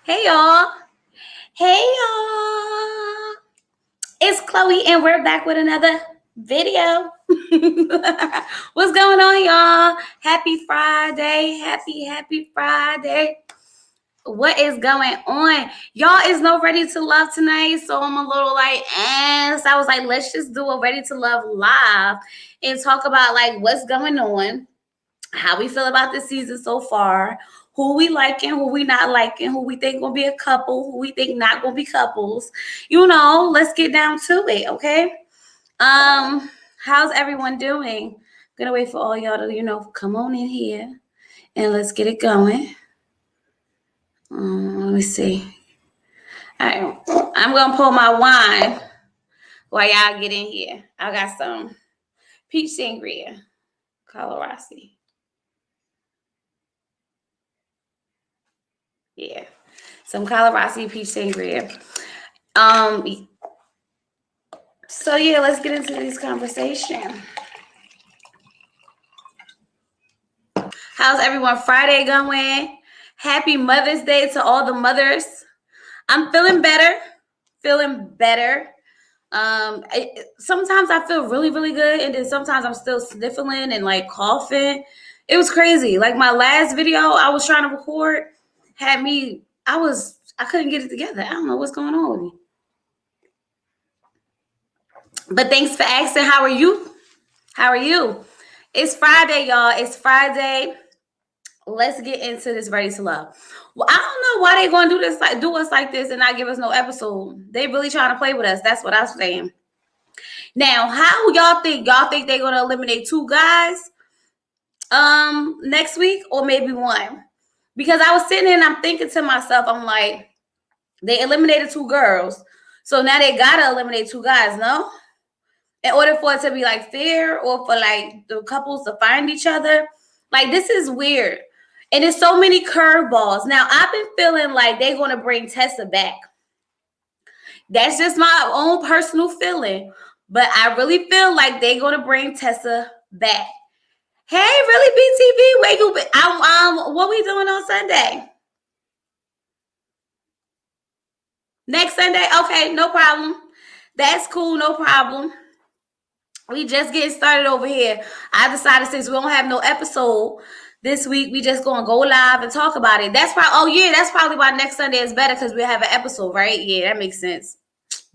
Hey y'all. Hey y'all. It's Chloe and we're back with another video. What's going on, y'all? Happy Friday. Happy Friday. What is going on? Y'all is no Ready to Love tonight. So I'm a little like, So I was like, let's just do a Ready to Love live and talk about like what's going on, how we feel about this season so far, who we liking, who we not liking, who we think gonna be a couple, who we think not gonna be couples. Let's get down to it, okay? How's everyone doing? Gonna wait for all y'all to, come on in here and let's get it going. Let me see. All right, I'm gonna pour my wine while y'all get in here. I got some peach sangria, Colorado. Yeah, some Colorado peach sangria. So yeah, let's get into this conversation. How's everyone Friday going? Happy Mother's Day to all the mothers. I'm feeling better. Sometimes I feel really, really good, and then sometimes I'm still sniffling and like coughing. It was crazy. Like my last video I was trying to record had me. I couldn't get it together. I don't know what's going on with me. But thanks for asking. How are you? How are you? It's Friday, y'all. It's Friday. Let's get into this Ready to Love. Well, I don't know why they gonna do us like this and not give us no episode. They really trying to play with us. That's what I'm saying. Now, how y'all think? Y'all think they're gonna eliminate two guys next week or maybe one? Because I was sitting there and I'm thinking to myself, I'm like, they eliminated two girls, so now they gotta eliminate two guys, no? In order for it to be like fair or for like the couples to find each other. Like this is weird. And there's so many curveballs. Now I've been feeling like they're gonna bring Tessa back. That's just my own personal feeling. But I really feel like they're gonna bring Tessa back. Hey, really, BTV? Where you been? What we doing on Sunday? Next Sunday? Okay, no problem. That's cool, no problem. We just getting started over here. I decided since we don't have no episode this week, we just gonna go live and talk about it. That's probably that's probably why next Sunday is better because we have an episode, right? Yeah, that makes sense.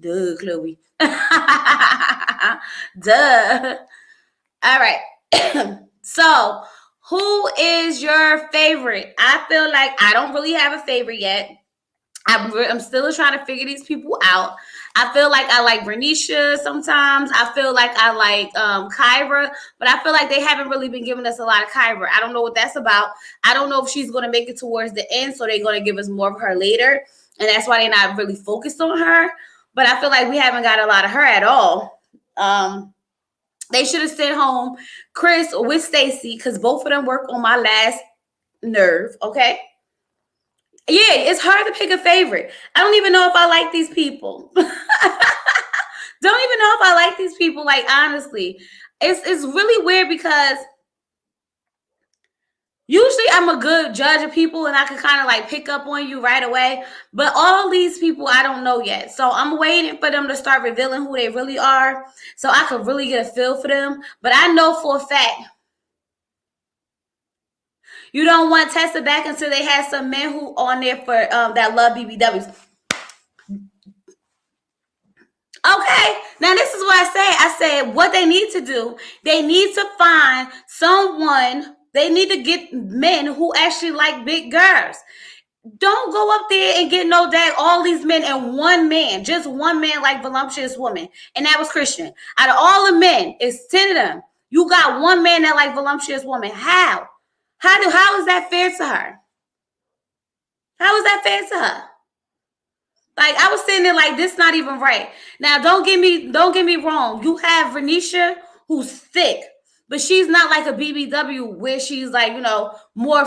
Duh, Chloe. Duh. All right. So, who is your favorite? I feel like I don't really have a favorite yet. I'm still trying to figure these people out. I feel like I like Renisha sometimes. I feel like I like Kyra, but I feel like they haven't really been giving us a lot of Kyra. I don't know what that's about. I don't know if she's going to make it towards the end, so they're going to give us more of her later, and that's why they're not really focused on her. But I feel like we haven't got a lot of her at all. They should have sent home Chris with Stacy because both of them work on my last nerve. Okay. Yeah, it's hard to pick a favorite. I don't even know if I like these people. Don't even know if I like these people. Like honestly, it's really weird because usually I'm a good judge of people and I can kind of like pick up on you right away. But all these people I don't know yet, so I'm waiting for them to start revealing who they really are, so I could really get a feel for them. But I know for a fact you don't want Tessa back until they had some men who on there for that love BBWs. Okay, now this is what I say. I said what they need to do. They need to find someone. They need to get men who actually like big girls. Don't go up there and get all these men and one man, just one man like voluptuous woman, and that was Christian. Out of all the men, it's 10 of them. You got one man that like voluptuous woman. How? How is that fair to her? How is that fair to her? Like I was sitting there like this not even right. Now don't get me wrong. You have Renisha who's thick, but she's not like a BBW where she's like, more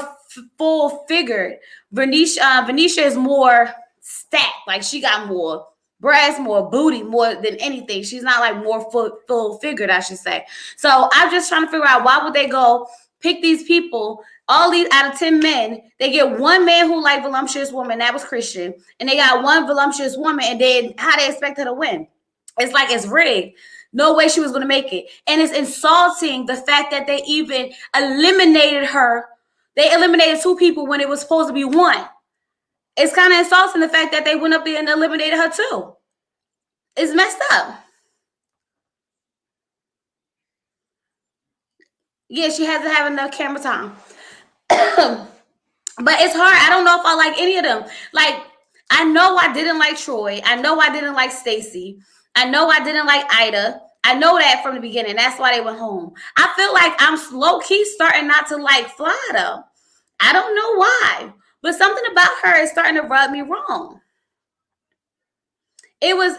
full figured. Venetia is more stacked. Like she got more breasts, more booty, more than anything. She's not like more full figured, I should say. So I'm just trying to figure out why would they go pick these people all these out of 10 men, they get one man who like voluptuous woman, that was Christian, and they got one voluptuous woman, and then how they expect her to win? It's like it's rigged. No way she was going to make it. And it's insulting the fact that they even eliminated her. They eliminated 2 people when it was supposed to be 1. It's kind of insulting the fact that they went up there and eliminated her too. It's messed up. Yeah, she hasn't had enough camera time. But it's hard. I don't know if I like any of them. Like, I know I didn't like Troy. I know I didn't like Stacy. I know I didn't like Ida. I know that from the beginning. That's why they went home. I feel like I'm low-key starting not to like Fly, though. I don't know why. But something about her is starting to rub me wrong. It was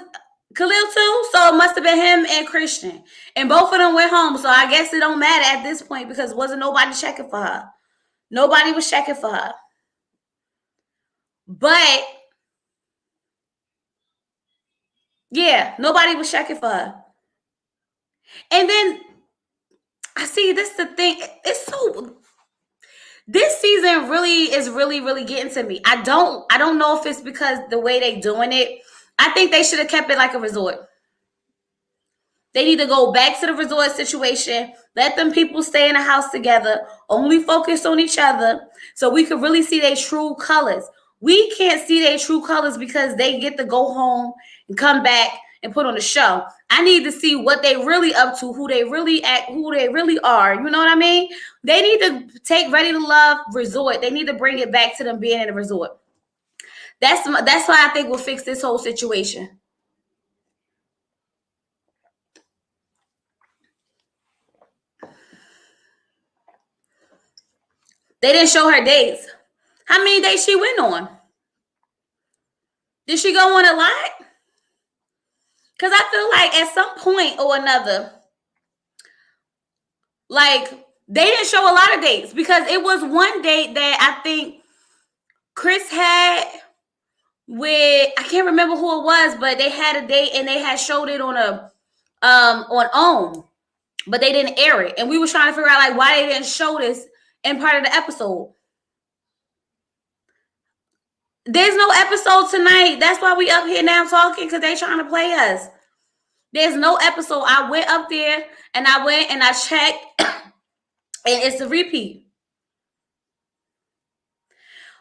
Khalil too, so it must have been him and Christian. And both of them went home. So I guess it don't matter at this point because wasn't nobody checking for her. Nobody was checking for her. But yeah, nobody was checking for her. And then I see this is the thing. It's so this season is really getting to me. I don't know if it's because the way they doing it. I think they should have kept it like a resort. They need to go back to the resort situation. Let them people stay in the house together. Only focus on each other so we could really see their true colors. We can't see their true colors because they get to go home and come back and put on a show. I need to see what they really up to, who they really are. You know what I mean? They need to take Ready to Love resort. They need to bring it back to them being in a resort. That's why I think we'll fix this whole situation. They didn't show her dates. How many days she went on? Did she go on a lot? Because I feel like at some point or another, like they didn't show a lot of dates because it was one date that I think Chris had with, I can't remember who it was, but they had a date and they had showed it on on OWN, but they didn't air it. And we were trying to figure out like why they didn't show this in part of the episode. There's no episode tonight. That's why we up here now talking because they trying to play us. There's no episode. I went up there and I checked and it's a repeat.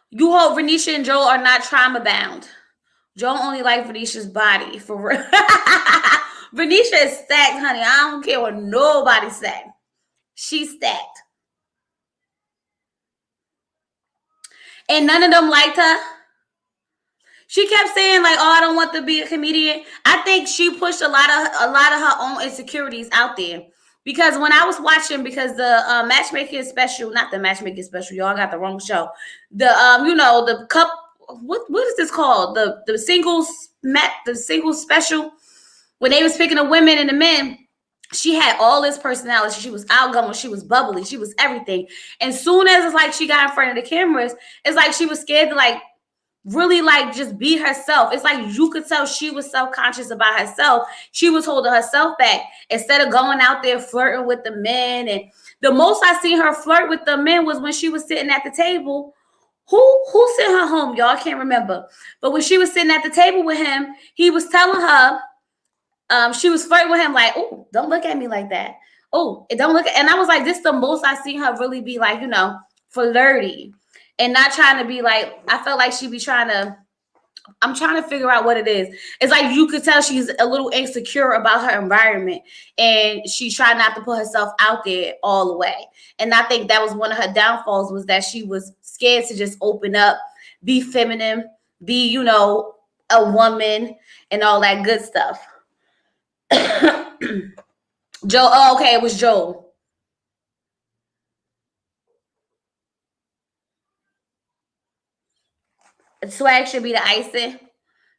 You hope Renisha and Joel are not trauma bound. Joel only like Renisha's body for real. Renisha is stacked, honey. I don't care what nobody say. She's stacked. And none of them liked her. She kept saying like, "Oh, I don't want to be a comedian." I think she pushed a lot of her own insecurities out there. Because when I was watching, because the matchmaking special, not the matchmaking special, y'all got the wrong show. The the cup. What is this called? The singles special. When they was picking the women and the men, she had all this personality. She was outgoing. She was bubbly. She was everything. And soon as it's like she got in front of the cameras, it's like she was scared to like really like just be herself. It's like you could tell she was self-conscious about herself. She was holding herself back instead of going out there flirting with the men. And the most I seen her flirt with the men was when she was sitting at the table. Who sent her home? Y'all, I can't remember. But when she was sitting at the table with him, he was telling her, she was flirting with him like, "Oh, don't look at me like that. Oh, don't look." And I was like, this is the most I seen her really be like, flirty. And not trying to be like, I felt like she'd be I'm trying to figure out what it is. It's like you could tell she's a little insecure about her environment and she's trying not to put herself out there all the way. And I think that was one of her downfalls, was that she was scared to just open up, be feminine, be, a woman and all that good stuff. Joe, okay, it was Joel. Swag should be the icing.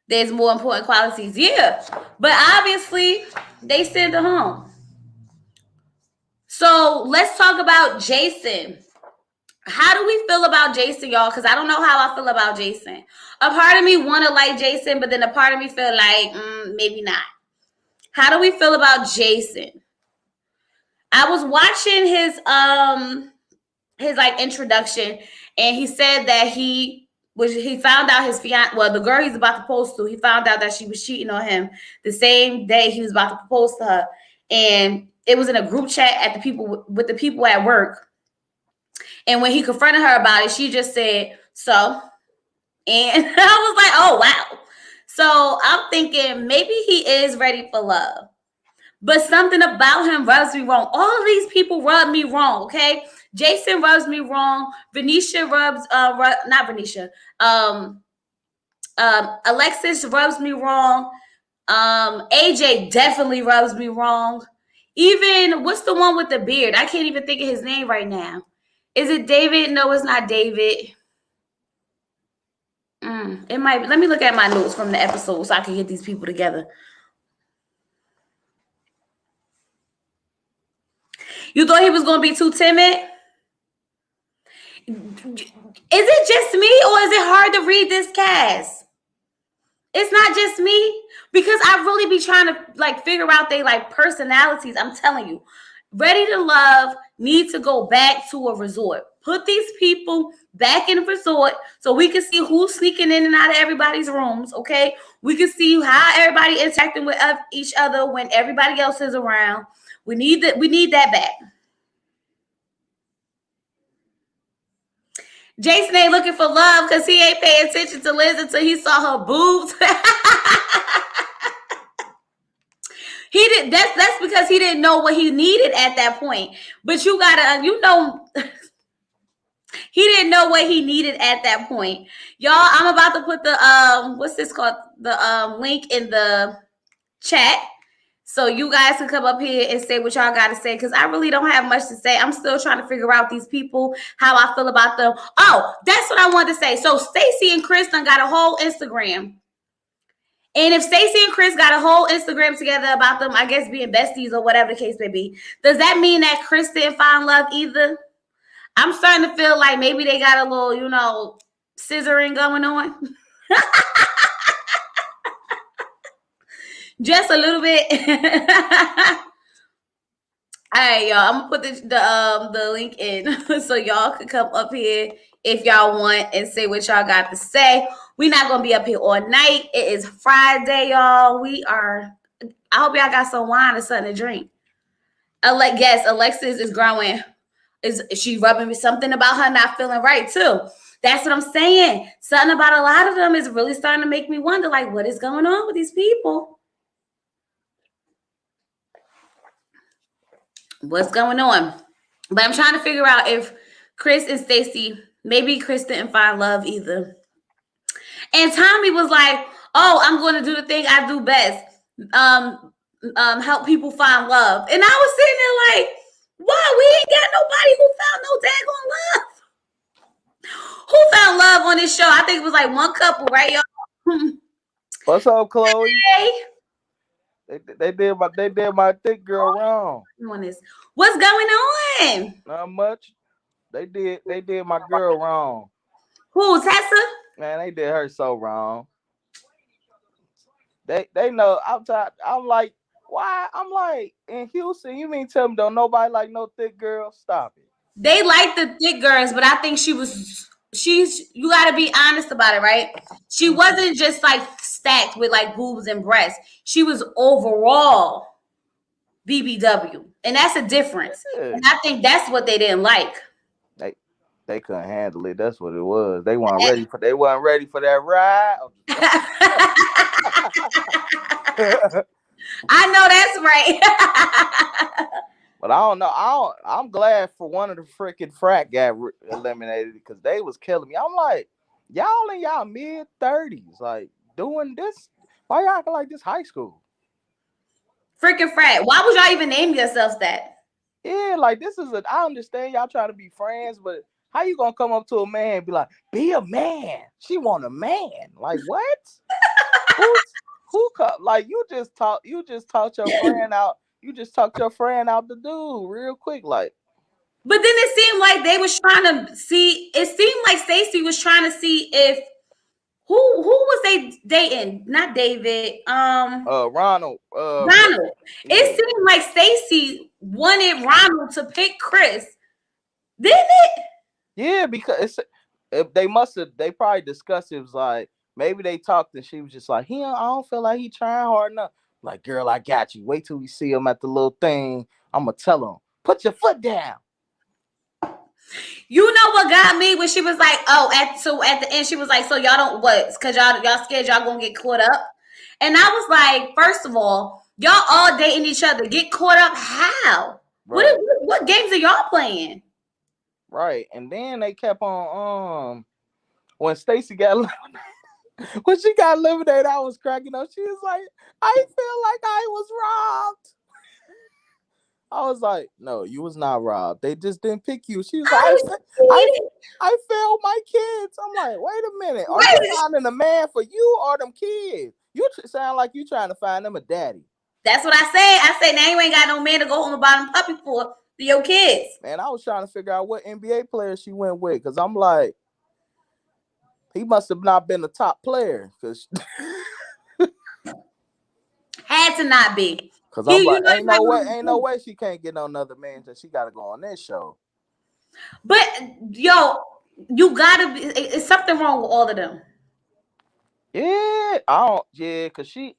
There's more important qualities. Yeah. But obviously, they sent her home. So let's talk about Jason. How do we feel about Jason, y'all? Because I don't know how I feel about Jason. A part of me want to like Jason, but then a part of me feel like maybe not. How do we feel about Jason? I was watching his his like introduction, and he said that he found out his fiance, well, the girl he's about to propose to, he found out that she was cheating on him the same day he was about to propose to her, and it was in a group chat at the people with the people at work. And when he confronted her about it, she just said, "So," and I was like, "Oh wow." So I'm thinking maybe he is ready for love. But something about him rubs me wrong. All of these people rub me wrong, okay? Jason rubs me wrong. Venetia not Venetia. Alexis rubs me wrong. AJ definitely rubs me wrong. Even, what's the one with the beard? I can't even think of his name right now. Is it David? No, it's not David. It might be. Let me look at my notes from the episode so I can get these people together. You thought he was going to be too timid? Is it just me, or is it hard to read this cast? It's not just me, because I really be trying to like figure out they like personalities. I'm telling you, Ready to Love need to go back to a resort. Put these people back in a resort so we can see who's sneaking in and out of everybody's rooms. Okay, we can see how everybody interacting with each other when everybody else is around. We need that. We need that back. Jason ain't looking for love because he ain't paying attention to Liz until he saw her boobs. He did. That's because he didn't know what he needed at that point. But you gotta, he didn't know what he needed at that point. Y'all, I'm about to put the what's this called? The link in the chat. So you guys can come up here and say what y'all got to say, because I really don't have much to say. I'm still trying to figure out these people, how I feel about them. Oh, that's what I wanted to say. So Stacey and Chris done got a whole Instagram. And if Stacey and Chris got a whole Instagram together about them, I guess being besties or whatever the case may be, does that mean that Chris didn't find love either? I'm starting to feel like maybe they got a little, scissoring going on. Just a little bit. All right, y'all. I'm gonna put the link in so y'all can come up here if y'all want and say what y'all got to say. We're not gonna be up here all night. It is Friday, y'all. I hope y'all got some wine or something to drink. Yes, Alexis is growing. Is she rubbing me something about her not feeling right too? That's what I'm saying. Something about a lot of them is really starting to make me wonder, like, what is going on with these people? What's going on? But I'm trying to figure out if Chris and Stacey, maybe Chris didn't find love either. And Tommy was like, "Oh, I'm going to do the thing I do best. Help people find love." And I was sitting there like, "Why? We ain't got nobody who found no daggone love. Who found love on this show?" I think it was like one couple, right, y'all? What's up, Chloe? Hey. They did my thick girl wrong. What's going on? Not much. They did my girl wrong. Who, Tessa? Man, they did her so wrong. They know. I'm like, why? I'm like, in Houston, you mean tell me don't nobody like no thick girl? Stop it. They like the thick girls, but I think you got to be honest about it, right? She wasn't just like stacked with like boobs and breasts. She was overall BBW, and that's a difference. Yeah. And I think that's what they didn't like. They couldn't handle it. That's what it was. They weren't ready for that ride. I know that's right. But I don't know. I'm glad for one of the freaking frat got eliminated because they was killing me. I'm like, y'all in y'all mid-30s, like doing this. Why y'all acting like this high school? Freaking frat. Why would y'all even name yourselves that? Yeah, like this is I understand y'all trying to be friends, but how you gonna come up to a man and be like, be a man? She want a man. Like what? Like you just taught your friend out. You just talked your friend out the dude real quick, like. But then it seemed like they was trying to see. It seemed like Stacey was trying to see if who was they dating? Not David. Ronald. Ronald. Yeah. It seemed like Stacey wanted Ronald to pick Chris Didn't it? Yeah, because they probably discussed it. It was like maybe they talked and she was just like, I don't feel like he trying hard enough. Like, girl, I got you. Wait till we see him at the little thing. I'm gonna tell him, put your foot down. You know what got me when she was like, oh, at the end she was like, so y'all don't what? Because y'all scared y'all gonna get caught up. And I was like, first of all, y'all all dating each other. Get caught up how? Right. What games are y'all playing? Right. And then they kept on when Stacey got when she got eliminated, I was cracking up. She was like, I feel like I was robbed. I was like, no, you was not robbed. They just didn't pick you. She was like, I failed my kids. I'm like, wait a minute. Are you finding a man for you or them kids? You sound like you trying to find them a daddy. That's what I said. I said, now you ain't got no man to go home and buy them puppy for your kids. Man, I was trying to figure out what NBA player she went with because I'm like, he must have not been a top player because had to not be. Because I'm like, ain't no way she can't get no another man that she got to go on this show. But yo, you gotta be. It's something wrong with all of them. Yeah, because she.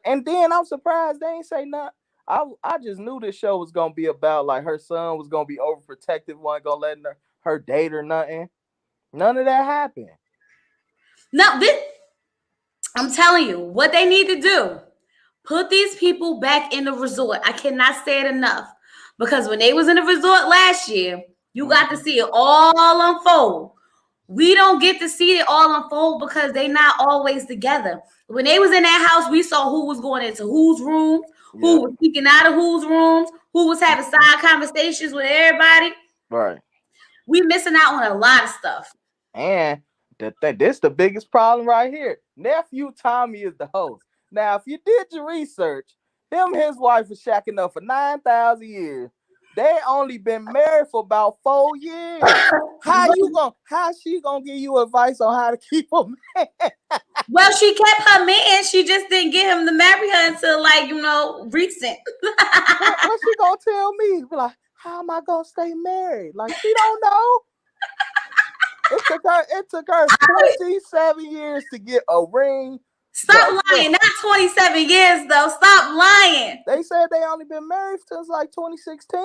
And then I'm surprised they ain't say nothing. I just knew this show was gonna be about like her son was gonna be overprotective, wasn't gonna let her date or nothing. None of that happened. No, I'm telling you, what they need to do. Put these people back in the resort. I cannot say it enough. Because when they was in the resort last year, you got to see it all unfold. We don't get to see it all unfold because they not always together. When they was in that house, we saw who was going into whose room, who was speaking out of whose rooms, who was having side conversations with everybody. Right. We missing out on a lot of stuff. And this the biggest problem right here. Nephew Tommy is the host. Now, if you did your research, him and his wife was shacking up for 9,000 years. They only been married for about 4 years. How she gonna give you advice on how to keep a man? Well, she kept her man. She just didn't get him to marry her until recent. What she gonna tell me? Like, how am I gonna stay married? Like, she don't know. It took her 27 years to get a ring. Stop lying. Not 27 years, though. Stop lying. They said they only been married since like 2016.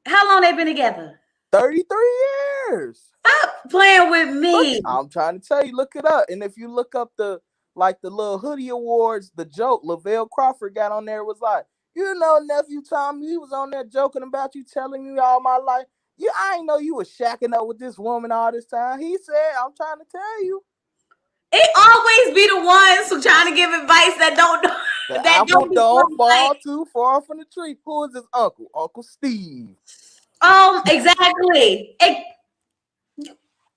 How long they been together? 33 years. Stop playing with me. Look, I'm trying to tell you, look it up. And if you look up the little hoodie awards, the joke Lavelle Crawford got on there was like, nephew Tommy, he was on there joking about you, telling me all my life. I ain't know you was shacking up with this woman all this time. He said, I'm trying to tell you. It always be the ones who trying to give advice that don't know. The apple don't fall too far from the tree. Who is his uncle? Uncle Steve. Exactly.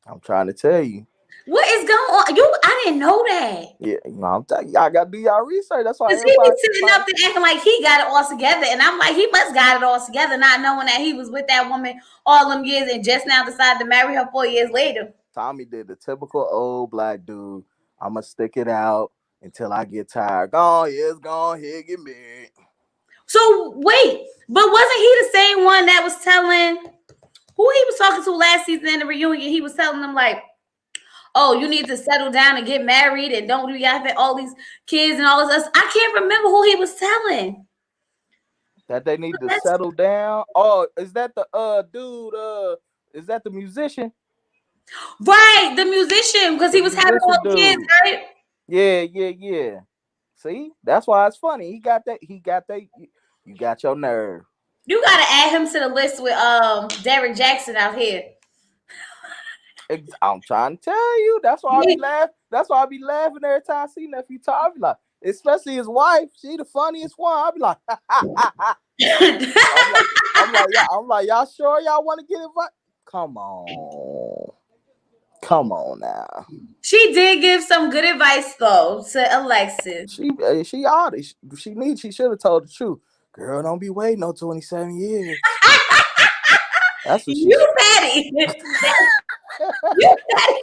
I'm trying to tell you. What is going on? I didn't know that. Yeah, I'm telling you, y'all got to do y'all research. That's why he be sitting up there acting like he got it all together, and I'm like, he must got it all together, not knowing that he was with that woman all them years and just now decided to marry her 4 years later. Tommy did the typical old black dude. I'm gonna stick it out until I get tired. Go on here, get married. So wait, but wasn't he the same one that was telling who he was talking to last season in the reunion? He was telling them like, oh, you need to settle down and get married and don't do all these kids and all this. I can't remember who he was telling. That they need to settle down. Oh, is that the dude? Is that the musician? Right, the musician, because he was having all the kids, right? Yeah. See, that's why it's funny. He got that. You got your nerve. You gotta add him to the list with Derek Jackson out here. I'm trying to tell you. That's why I be laughing. That's why I be laughing every time I see nephew talk. I be like, especially his wife. She the funniest one. I be like, I'm like, y'all sure y'all want to get advice? Come on now. She did give some good advice though to Alexis. She honest. She should have told the truth. Girl, don't be waiting on 27 years. That's what you petty. You petty.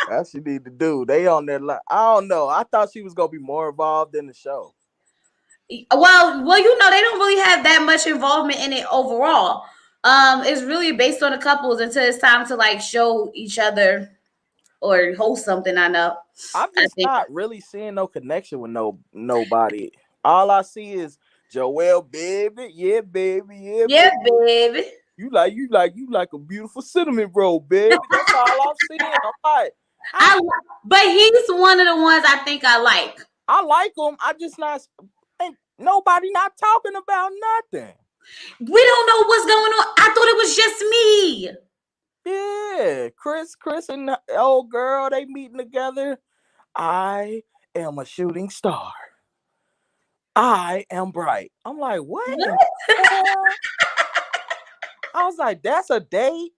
That's what she need to do. They on there like, I don't know. I thought she was gonna be more involved in the show. Well, they don't really have that much involvement in it overall. It's really based on the couples until it's time to like show each other or host something. I know. I'm I just think. not really seeing no connection with nobody. All I see is Joel, baby, yeah, baby, yeah, Yeah, baby. baby. You like a beautiful cinnamon roll, baby. That's all I'm seeing. I'm like, But he's one of the ones I think I like. I like him. I just not ain't nobody not talking about nothing. We don't know what's going on. I thought it was just me. Yeah, Chris and the old girl, they meeting together. I am a shooting star. I am bright. I'm like, what? I was like, that's a date?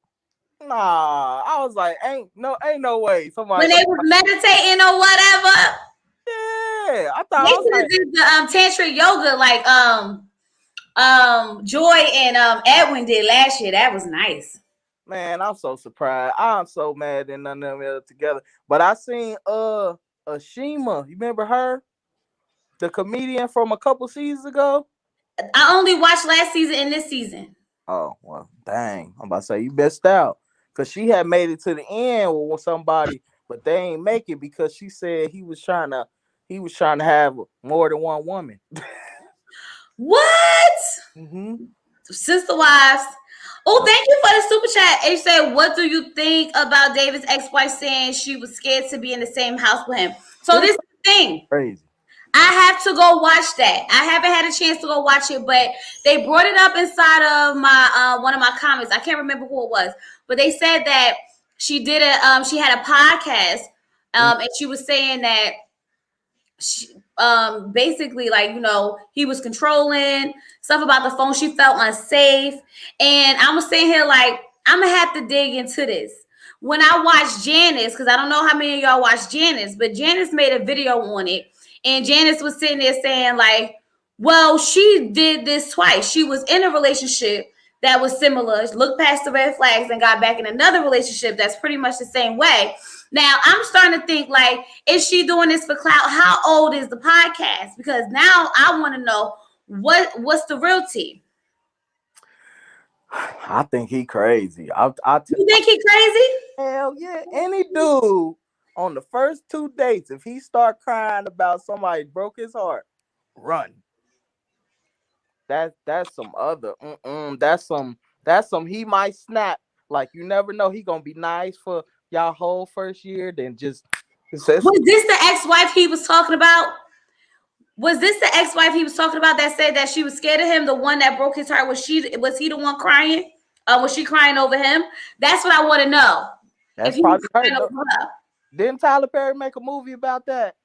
Nah. I was like, ain't no way. Somebody When they was meditating or whatever. Yeah. I thought They I was should have like, did the tantric yoga like Joy and Edwin did last year. That was nice. man, I'm so surprised. I'm so mad that none of them are together. But I seen Ashima. You remember her? The comedian from a couple seasons ago? I only watched last season and this season. Oh, well, dang. I'm about to say you missed out. Because she had made it to the end with somebody, but they ain't make it because she said he was trying to have more than one woman. What? Mm-hmm. Sister wives. Oh, thank you for the super chat. It said, what do you think about David's ex-wife saying she was scared to be in the same house with him? So this is the thing. Crazy. I have to go watch that. I haven't had a chance to go watch it, but they brought it up inside of my one of my comments. I can't remember who it was, but they said that she did she had a podcast, and she was saying that she, basically, like, you know, he was controlling stuff about the phone. She felt unsafe, and I was sitting here like, I'm gonna have to dig into this. When I watched Janice, because I don't know how many of y'all watched Janice, but Janice made a video on it. And Janice was sitting there saying, like, well, she did this twice. She was in a relationship that was similar, looked past the red flags, and got back in another relationship that's pretty much the same way. Now, I'm starting to think, like, is she doing this for clout? How old is the podcast? Because now I want to know what's the real tea. I think he crazy. You think he crazy? Hell yeah. Any dude on the first 2 dates, if he start crying about somebody broke his heart, run. That's some other. That's some. He might snap. Like, you never know. He gonna be nice for y'all whole first year. Then just was this the ex-wife he was talking about? Was this the ex-wife he was talking about that said that she was scared of him? The one that broke his heart, was he the one crying? Was she crying over him? That's what I want to know. That's probably her. Didn't Tyler Perry make a movie about that?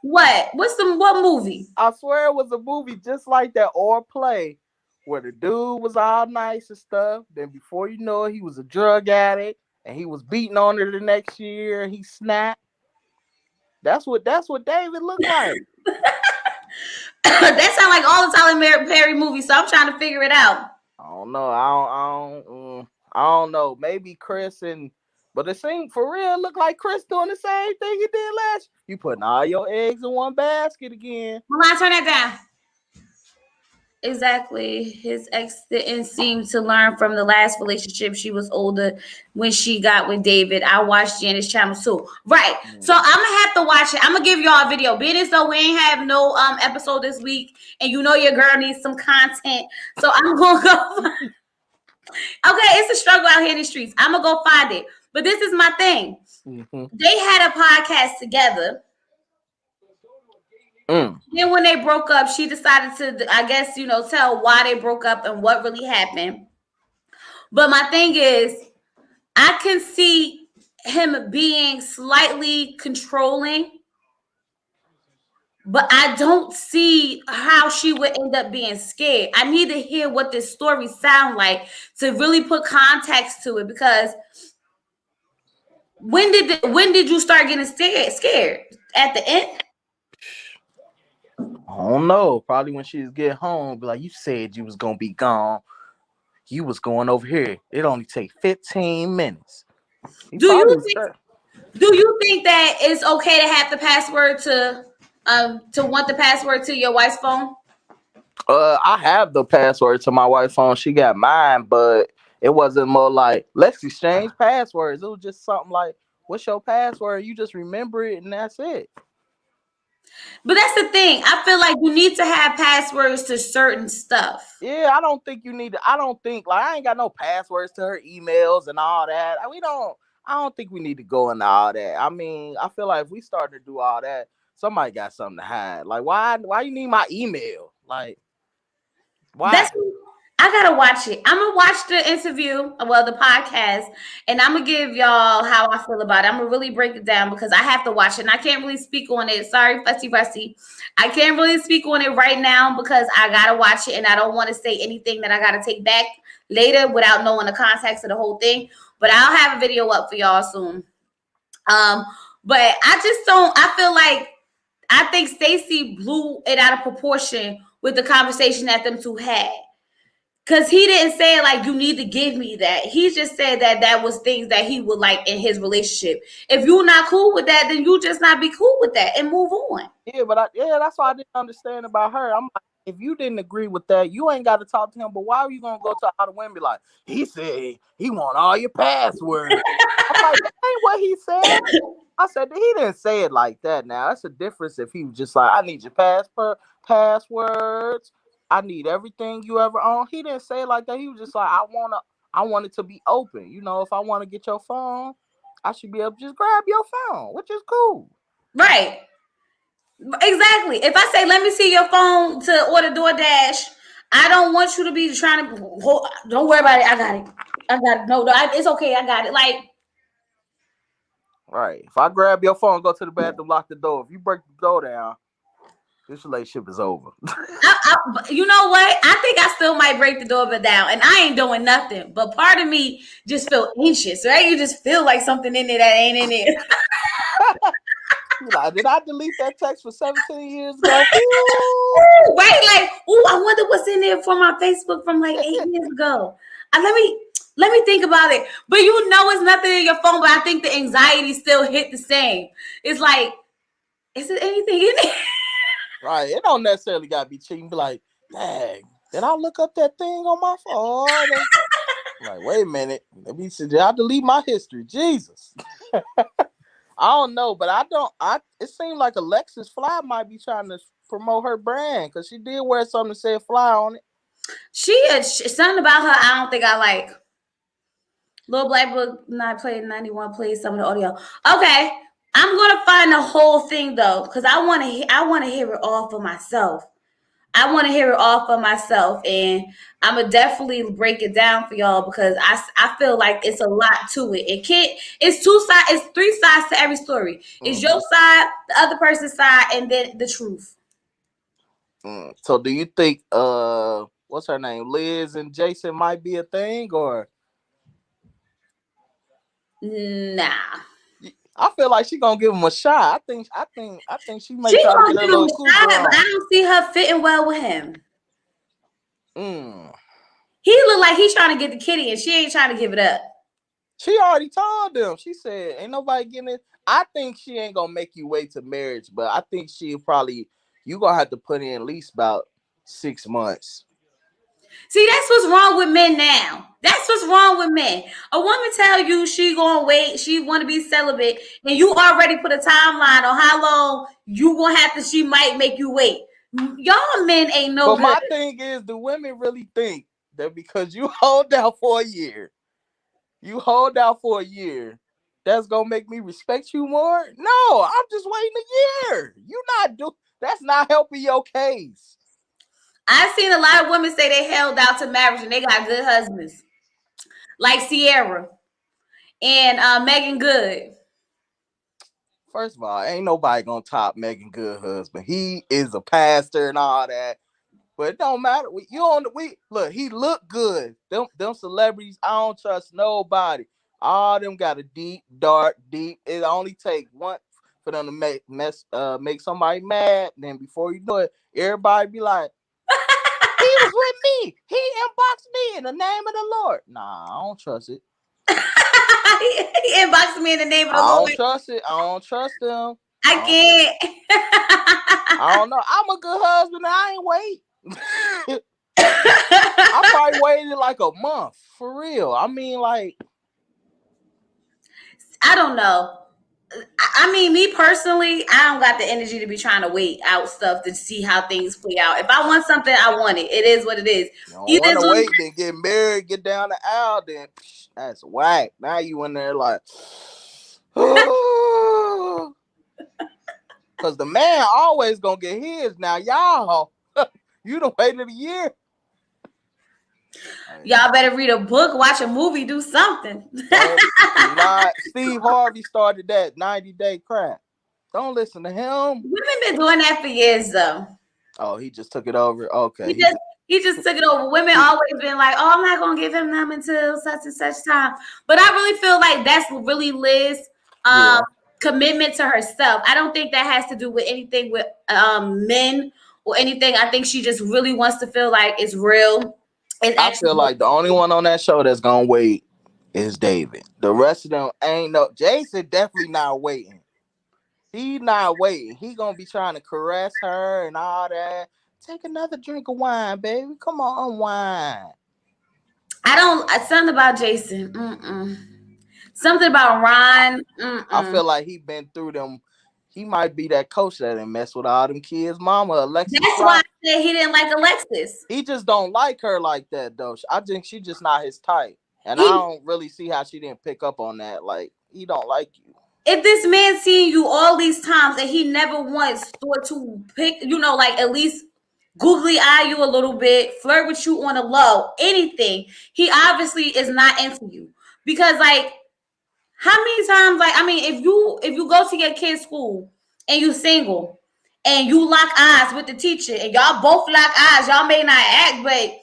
What movie? I swear it was a movie just like that, or play, where the dude was all nice and stuff. Then before you know it, he was a drug addict and he was beating on her the next year. He snapped. That's what David looked like. That sounds like all the Tyler Perry movies. So I'm trying to figure it out. I don't know. I don't know. Maybe Chris but it seemed for real look like Chris doing the same thing he did last. You putting all your eggs in one basket again. Well, I turn that down. Exactly. His ex didn't seem to learn from the last relationship. She was older when she got with David. I watched Janice channel too. Right. So I'm gonna have to watch it. I'm gonna give y'all a video. Being as though we ain't have no episode this week, and you know your girl needs some content. So I'm gonna go. Okay, it's a struggle out here in the streets. I'm gonna go find it. But this is my thing. Mm-hmm. They had a podcast together. Then when they broke up, she decided to, I guess, tell why they broke up and what really happened. But my thing is, I can see him being slightly controlling, but I don't see how she would end up being scared. I need to hear what this story sounds like to really put context to it, because when did you start getting scared? At the end? I don't know. Probably when she was getting home, be like, you said you was gonna be gone. You was going over here. It only take 15 minutes. Do you think that it's okay to have the password to want the password to your wife's phone? I have the password to my wife's phone. She got mine, but it wasn't more like let's exchange passwords. It was just something like, "What's your password?" You just remember it, and that's it. But that's the thing. I feel like you need to have passwords to certain stuff. Yeah, I don't think you need to. I don't think like I ain't got no passwords to her emails and all that. We don't. I don't think we need to go into all that. I mean, I feel like if we start to do all that, somebody got something to hide. Like, why? Why you need my email? Like, That's why? I gotta watch it. I'm gonna watch the interview, well, the podcast, and I'm gonna give y'all how I feel about it. I'm gonna really break it down because I have to watch it, and I can't really speak on it. Sorry, fussy. I can't really speak on it right now because I gotta watch it, and I don't want to say anything that I gotta take back later without knowing the context of the whole thing. But I'll have a video up for y'all soon. But I just don't. I feel like I think Stacey blew it out of proportion with the conversation that them two had. Cause he didn't say like you need to give me that. He just said that that was things that he would like in his relationship. If you're not cool with that, then you just not be cool with that and move on. Yeah, but that's what I didn't understand about her. I'm like, if you didn't agree with that, you ain't got to talk to him. But why are you gonna go to all the women and be like, he said he want all your passwords? I'm like, that ain't what he said. I said he didn't say it like that. Now that's a difference if he was just like, I need your passwords. I need everything you ever own. He didn't say it like that. He was just like, I want it to be open. You know, if I want to get your phone, I should be able to just grab your phone, which is cool. Right. Exactly. If I say, let me see your phone to order DoorDash, I don't want you to be trying to, don't worry about it. I got it. No, it's okay. I got it. Like, right. If I grab your phone, go to the bathroom, lock the door. If you break the door down, this relationship is over. you know what? I think I still might break the door down, and I ain't doing nothing. But part of me just feel anxious, right? You just feel like something in there that ain't in there. Like, did I delete that text for 17 years ago? Right? Like, I wonder what's in there for my Facebook from like 8 years ago. Let me think about it. But you know it's nothing in your phone, but I think the anxiety still hit the same. It's like, is there anything in there? Right. It don't necessarily gotta be cheating. Be like, dang, did I look up that thing on my phone? Like, wait a minute. Let me see. Did I delete my history? Jesus. I don't know, but it seemed like Alexis Fly might be trying to promote her brand because she did wear something that said Fly on it. Something about her I don't think I like. Little Black Book not played 91 plays some of the audio. Okay. I'm gonna find the whole thing though, because I wanna hear it all for myself. And I'm gonna definitely break it down for y'all because I feel like it's a lot to it. It's two sides, it's three sides to every story. It's your side, the other person's side, and then the truth. So do you think what's her name? Liz and Jason might be a thing or nah? I feel like she gonna give him a shot. I think she might She try to gonna get her give him little a cougar shot, on. but I don't see her fitting well with him. Mm. He look like he's trying to get the kitty and she ain't trying to give it up. She already told them. She said, ain't nobody getting it. I think she ain't gonna make you wait to marriage, but I think you gonna have to put in at least about 6 months. See, that's what's wrong with men now. That's what's wrong with men. A woman tell you she gonna wait, she want to be celibate, and you already put a timeline on how long you gonna have to. She might make you wait. Y'all men ain't no But good. my thing is, do women really think that because you hold out for a year, that's gonna make me respect you more? No, I'm just waiting a year. That's not helping your case. I've seen a lot of women say they held out to marriage and they got good husbands, like Sierra and Megan Good. First of all, ain't nobody gonna top Megan Good husband. He is a pastor and all that. But it don't matter. Look, he look good. Them celebrities, I don't trust nobody. All them got a deep. It only take one for them to make somebody mad. Then before you know it, everybody be like, he was with me. He inboxed me in the name of the Lord. Nah, I don't trust it. He inboxed me in the name of the I Lord. don't trust it. I don't trust them. I can't. I don't know. I'm a good husband. I ain't wait. I probably waited like a month for real. I mean, like, I don't know. I mean, me personally, I don't got the energy to be trying to wait out stuff to see how things play out. If I want something, I want it. It is what it is. you don't Either want it's to gonna wait, then get married, get down the aisle, then that's whack. Now you in there like, because the man always gonna get his. Now y'all, you done waited a year. y'all better read a book, watch a movie, do something. Steve Harvey started that 90-day crap. Don't listen to him. Women been doing that for years though. Oh, he just took it over. Okay. He just took it over. Women always been like, oh, I'm not gonna give him them until such and such time. But I really feel like that's really Liz commitment to herself. I don't think that has to do with anything with men or anything. I think she just really wants to feel like it's real. I feel like the only one on that show that's gonna wait is David. The rest of them ain't no. Jason definitely not waiting. He not waiting. He gonna be trying to caress her and all that. Take another drink of wine, baby. Come on, wine. I don't. Something about Jason. Something about Ron. I feel like he been through them. He might be that coach that didn't mess with all them kids' mama, Alexis. That's why I said he didn't like Alexis. He just don't like her like that, though. I think she just not his type. And I don't really see how she didn't pick up on that. Like, he don't like you. If this man seeing you all these times and he never once thought to pick, like at least googly eye you a little bit, flirt with you on a low, anything, he obviously is not into you. Because like, how many times, like, I mean, if you go to your kid's school and you single and you lock eyes with the teacher and y'all both lock eyes, y'all may not act, but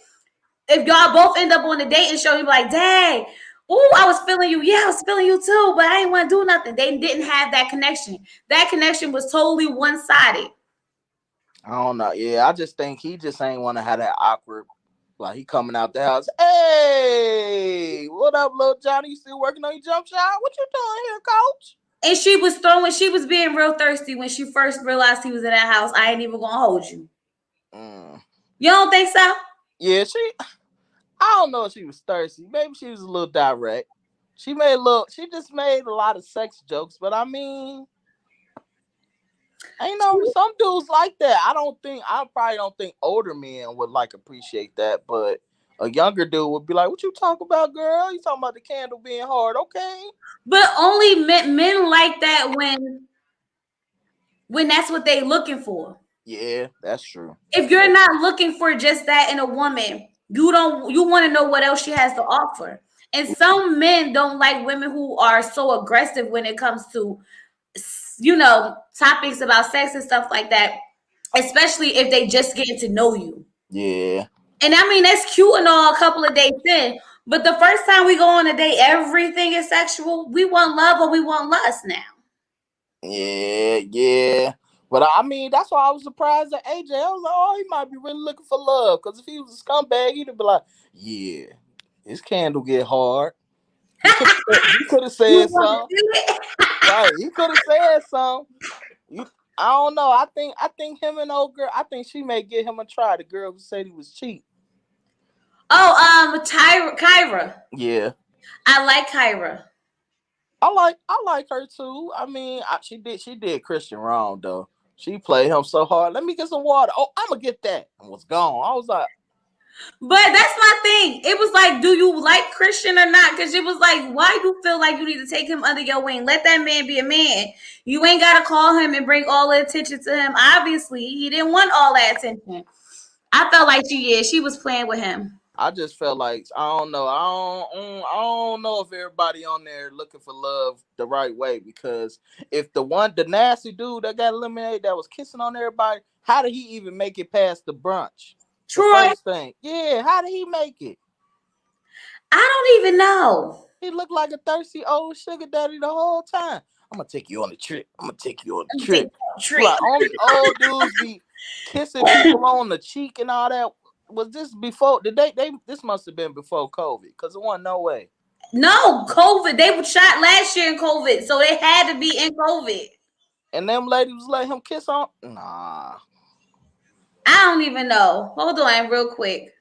if y'all both end up on the dating show, you be like, dang, oh, I was feeling you. Yeah, I was feeling you too, but I didn't want to do nothing. They didn't have that connection. That connection was totally one-sided. I don't know. Yeah, I just think he just ain't want to have that awkward, like he coming out the house. Hey, what up, little Johnny? You still working on your jump shot? What you doing here, coach? And she was being real thirsty when she first realized he was in that house. I ain't even gonna hold you. You don't think so? Yeah, I don't know if she was thirsty. Maybe she was a little direct. She just made a lot of sex jokes, but I mean, ain't no some dudes like that. I probably don't think older men would like appreciate that, but a younger dude would be like, "What you talking about, girl? You talking about the candle being hard, okay?" But only men like that when that's what they looking for. Yeah, that's true. If you're not looking for just that in a woman, you want to know what else she has to offer. And some men don't like women who are so aggressive when it comes to, topics about sex and stuff like that, especially if they just getting to know you. Yeah. And I mean, that's cute and all a couple of days in, but the first time we go on a date, everything is sexual. We want love or we want lust now. Yeah. But I mean, that's why I was surprised at AJ. I was like, oh, he might be really looking for love. Because if he was a scumbag, he'd be like, yeah, his candle get hard. He could have said something. Right, he could have said something. I don't know. I think him and old girl, I think she may give him a try. The girl who said he was cheap. Oh, Kyra. Yeah. I like Kyra. I like her too. I mean, she did Christian wrong though. She played him so hard. Let me get some water. Oh, I'm gonna get that. And was gone. I was like, but that's my thing. It was like, do you like Christian or not? Because it was like, why you feel like you need to take him under your wing? Let that man be a man. You ain't gotta call him and bring all the attention to him. Obviously, he didn't want all that attention. I felt like she was playing with him. I just felt like I don't know. I don't know if everybody on there looking for love the right way, because if the nasty dude that got eliminated that was kissing on everybody, how did he even make it past the brunch? Troy. The first thing. Yeah, how did he make it? I don't even know. He looked like a thirsty old sugar daddy the whole time. I'm gonna take you on the trip. Like, only old dudes be kissing people on the cheek and all that. Was this before? This must have been before COVID, because it wasn't no way. No, COVID. They were shot last year in COVID, so they had to be in COVID. And them ladies was letting him kiss on. Nah. I don't even know. Hold on, real quick.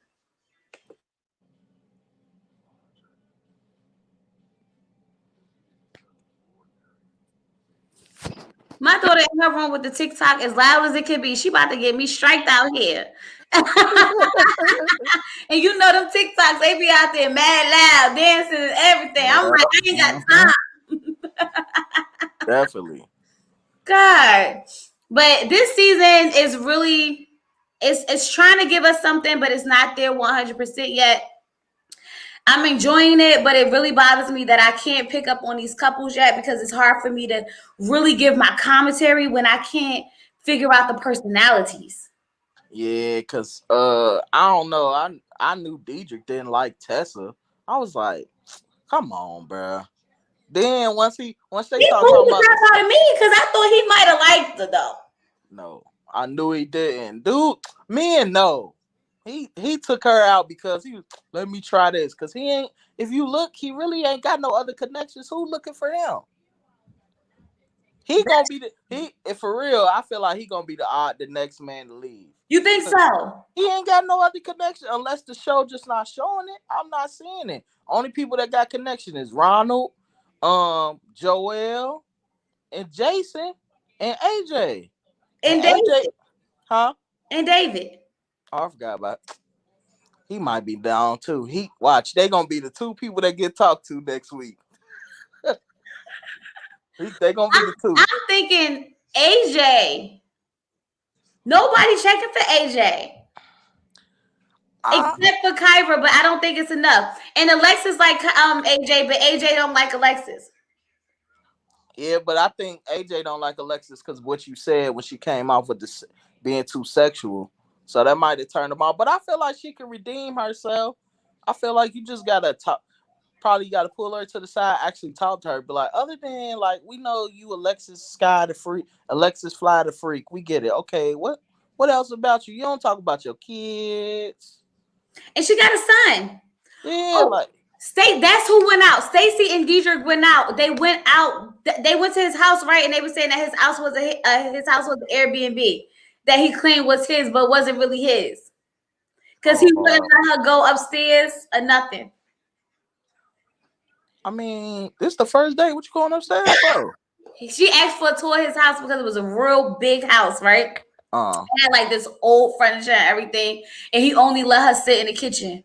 My daughter in her room with the TikTok as loud as it can be. She about to get me striked out here. And you know them TikToks, they be out there mad loud, dancing and everything. I'm Yeah. like, I ain't got time. Definitely. God. But this season is really it's trying to give us something, but it's not there 100% yet. I'm enjoying it, but it really bothers me that I can't pick up on these couples yet because it's hard for me to really give my commentary when I can't figure out the personalities. Yeah, cause I don't know. I knew Diedrich didn't like Tessa. I was like, come on, bruh. Then once they He start moved talking the about crap out of me because I thought he might have liked it though. no, I knew he didn't. Dude, men know. He took her out because he was, let me try this. Cause he ain't if you look, he really ain't got no other connections. Who looking for him? He gonna be the he if for real, I feel like he gonna be the next man to leave. You think so? He ain't got no other connection unless the show just not showing it. I'm not seeing it. Only people that got connection is Ronald, Joel, and Jason, and AJ. And And David. AJ, huh? And David. Oh, I forgot about it. He might be down too. He watch, they gonna be the two people that get talked to next week. They gonna be the two. I'm thinking AJ. Nobody checking for AJ. Uh, Except for Kyra, but I don't think it's enough. And Alexis like AJ, but AJ don't like Alexis. yeah, but I think AJ don't like Alexis because what you said when she came off with this being too sexual. So that might have turned him off. But I feel like she can redeem herself. I feel like you just gotta talk. Probably got to pull her to the side, actually talk to her. But like, other than like, we know you, Alexis Sky the freak, Alexis Fly the freak. We get it. Okay, what else about you? You don't talk about your kids. And she got a son. Yeah, Oh, like that's who went out. Stacy and Diedrich went out. They went out. They went to his house, right? And they were saying that his house was his house was an Airbnb that he claimed was his, but wasn't really his because he wouldn't let her go upstairs or nothing. I mean, this the first day. What you going upstairs for? She asked for a tour of his house because it was a real big house, right? It had like this old furniture and everything, and he only let her sit in the kitchen.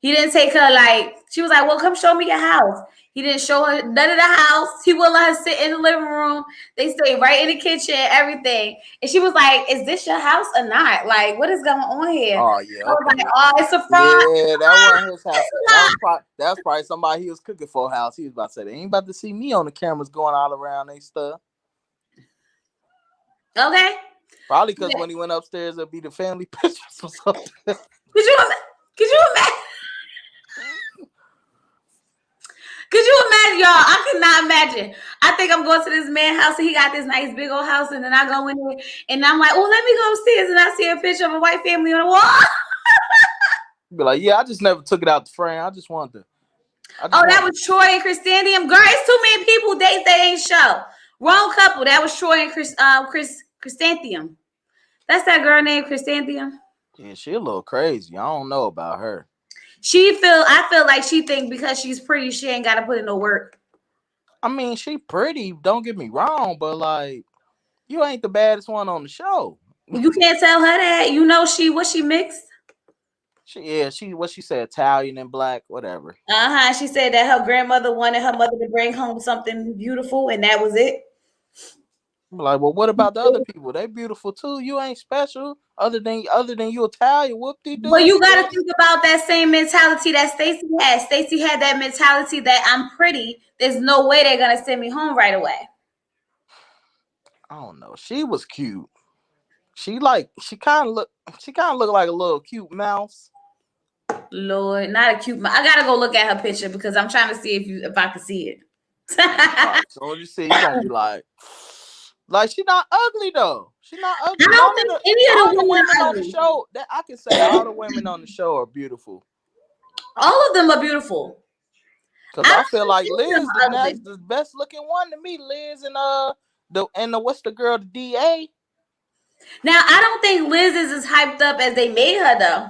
He didn't take her like she was like, "Well, come show me your house." He didn't show her none of the house. He would let her sit in the living room. They stayed right in the kitchen, everything. And she was like, "Is this your house or not? Like, what is going on here?" Oh yeah, I was okay. like, "Oh, it's a fraud." Yeah, that wasn't his house. That was probably somebody he was cooking for house. He was about to say, they ain't about to see me on the cameras going all around they stuff. Okay. Probably because when he went upstairs, it'd be the family pictures or something. Could you imagine? Could you imagine, y'all? I could not imagine. I think I'm going to this man's house and he got this nice big old house, and then I go in there and I'm like, "Oh, let me go upstairs," and I see a picture of a white family on the wall. Be like, yeah, I just never took it out the frame. I just wanted to. That was Troy and Christandium. Girl, it's too many people dates they ain't show. Wrong couple. That was Troy and Christantium. That's that girl named Christantium. Yeah, she a little crazy. I don't know about her. I feel like she think because she's pretty, she ain't got to put in no work. I mean, she pretty. Don't get me wrong, but like, you ain't the baddest one on the show. You can't tell her that. You know she mixed. She what she said, Italian and black, whatever. She said that her grandmother wanted her mother to bring home something beautiful, and that was it. I'm like, well, what about the other people? They beautiful too. You ain't special other than you Italian. Whoop-de-doo. Well, you got to think about that same mentality that Stacey had. Stacey had that mentality that I'm pretty. There's no way they're gonna send me home right away. I don't know. She was cute. She kind of looked like a little cute mouse. Lord, not a cute mouse. I gotta go look at her picture because I'm trying to see if I can see it. So you see, you gonna be like she not ugly though. She not ugly. I don't think any of the women on the show that I can say all the women on the show are beautiful. All of them are beautiful. Cause I feel like Liz is the best looking one to me. Liz and the what's the girl, the DA? Now, I don't think Liz is as hyped up as they made her, though.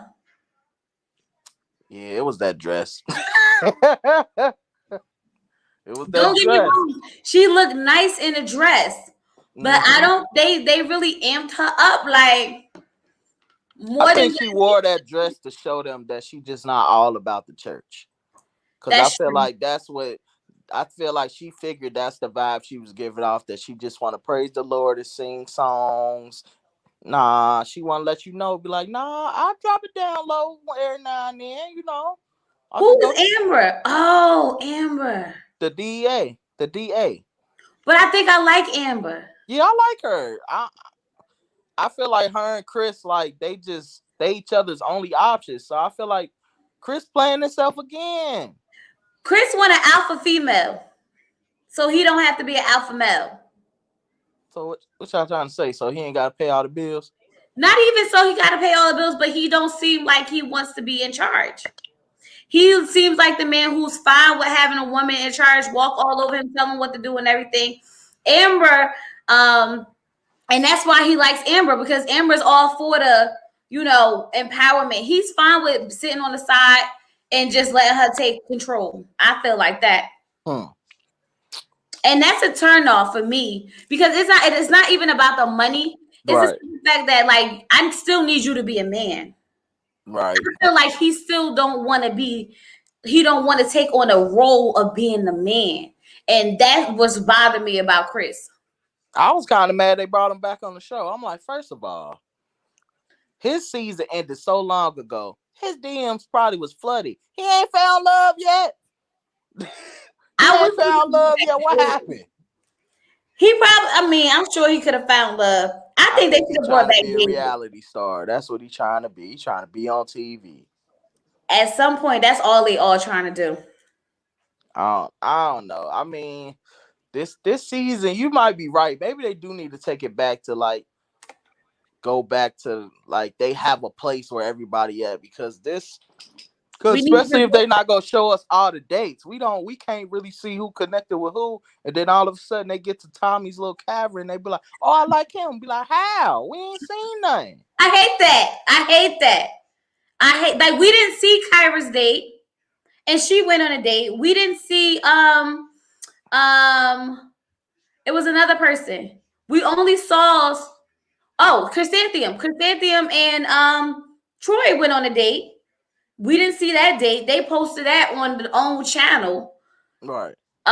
Yeah, it was that dress. It was that Don't get me dress. wrong. She looked nice in a dress. But I don't they really amped her up like more I than think she wore that dress to show them that she's just not all about the church. Cause I that's feel true. like that's what I feel like she figured that's the vibe she was giving off, that she just want to praise the Lord and sing songs. Nah, she want to let you know, be like, nah, I'll drop it down low every now and then, you know. I Who could go is Amber? Oh, Amber. the DA, the DA. But I think I like Amber. Yeah, I like her. I feel like her and Chris, like they each other's only options. So I feel like Chris playing himself again. Chris want an alpha female. So he don't have to be an alpha male. So what y'all trying to say? So he ain't got to pay all the bills? Not even so he got to pay all the bills, but he don't seem like he wants to be in charge. He seems like the man who's fine with having a woman in charge, walk all over him, tell him what to do and everything. Amber, and that's why he likes Amber, because Amber's all for the, empowerment. He's fine with sitting on the side and just letting her take control. I feel like that. And that's a turn off for me, because it's not even about the money. It's Right. just the fact that, like, I still need you to be a man. Right. I feel like he still don't want to take on a role of being the man. And that was bothering me about Chris. I was kind of mad they brought him back on the show. I'm like, first of all, his season ended so long ago. His DMs probably was flooded. He ain't found love yet. What happened? I'm sure he could have found love. I think they could have brought back a reality star. That's what he's trying to be. He's trying to be on TV. At some point, that's all they all trying to do. I don't know. I mean, this season, you might be right. Maybe they do need to take it back to go back to they have a place where everybody at, because especially if they're not gonna show us all the dates, we can't really see who connected with who, and then all of a sudden they get to Tommy's little cavern, they be like, "Oh, I like him." Be like, "How? We ain't seen nothing." I hate that. We didn't see Kyra's date, and she went on a date. We didn't see it was another person. We only saw Chrysanthemum. Chrysanthemum and Troy went on a date. We didn't see that date. They posted that on their own channel. Right. A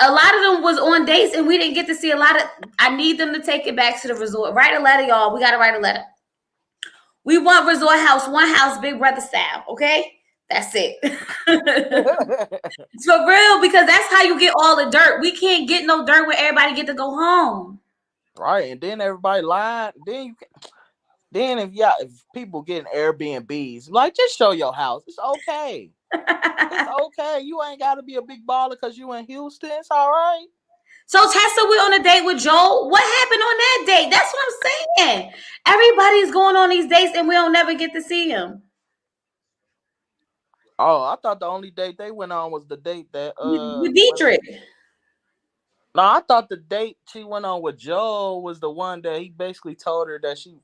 lot of them was on dates, and we didn't get to see a lot of. I need them to take it back to the resort. Write a letter, y'all. We got to write a letter. We want resort house, one house, Big Brother style. Okay, that's it. It's for real, because that's how you get all the dirt. We can't get no dirt where everybody get to go home. Right, and then everybody lied. Then if people getting Airbnbs, just show your house. It's okay. It's okay. You ain't got to be a big baller because you in Houston. It's all right. So Tessa went on a date with Joel. What happened on that date? That's what I'm saying. Everybody's going on these dates and we don't never get to see him. Oh, I thought the only date they went on was the date that with Dietrich. No, I thought the date she went on with Joel was the one that he basically told her that she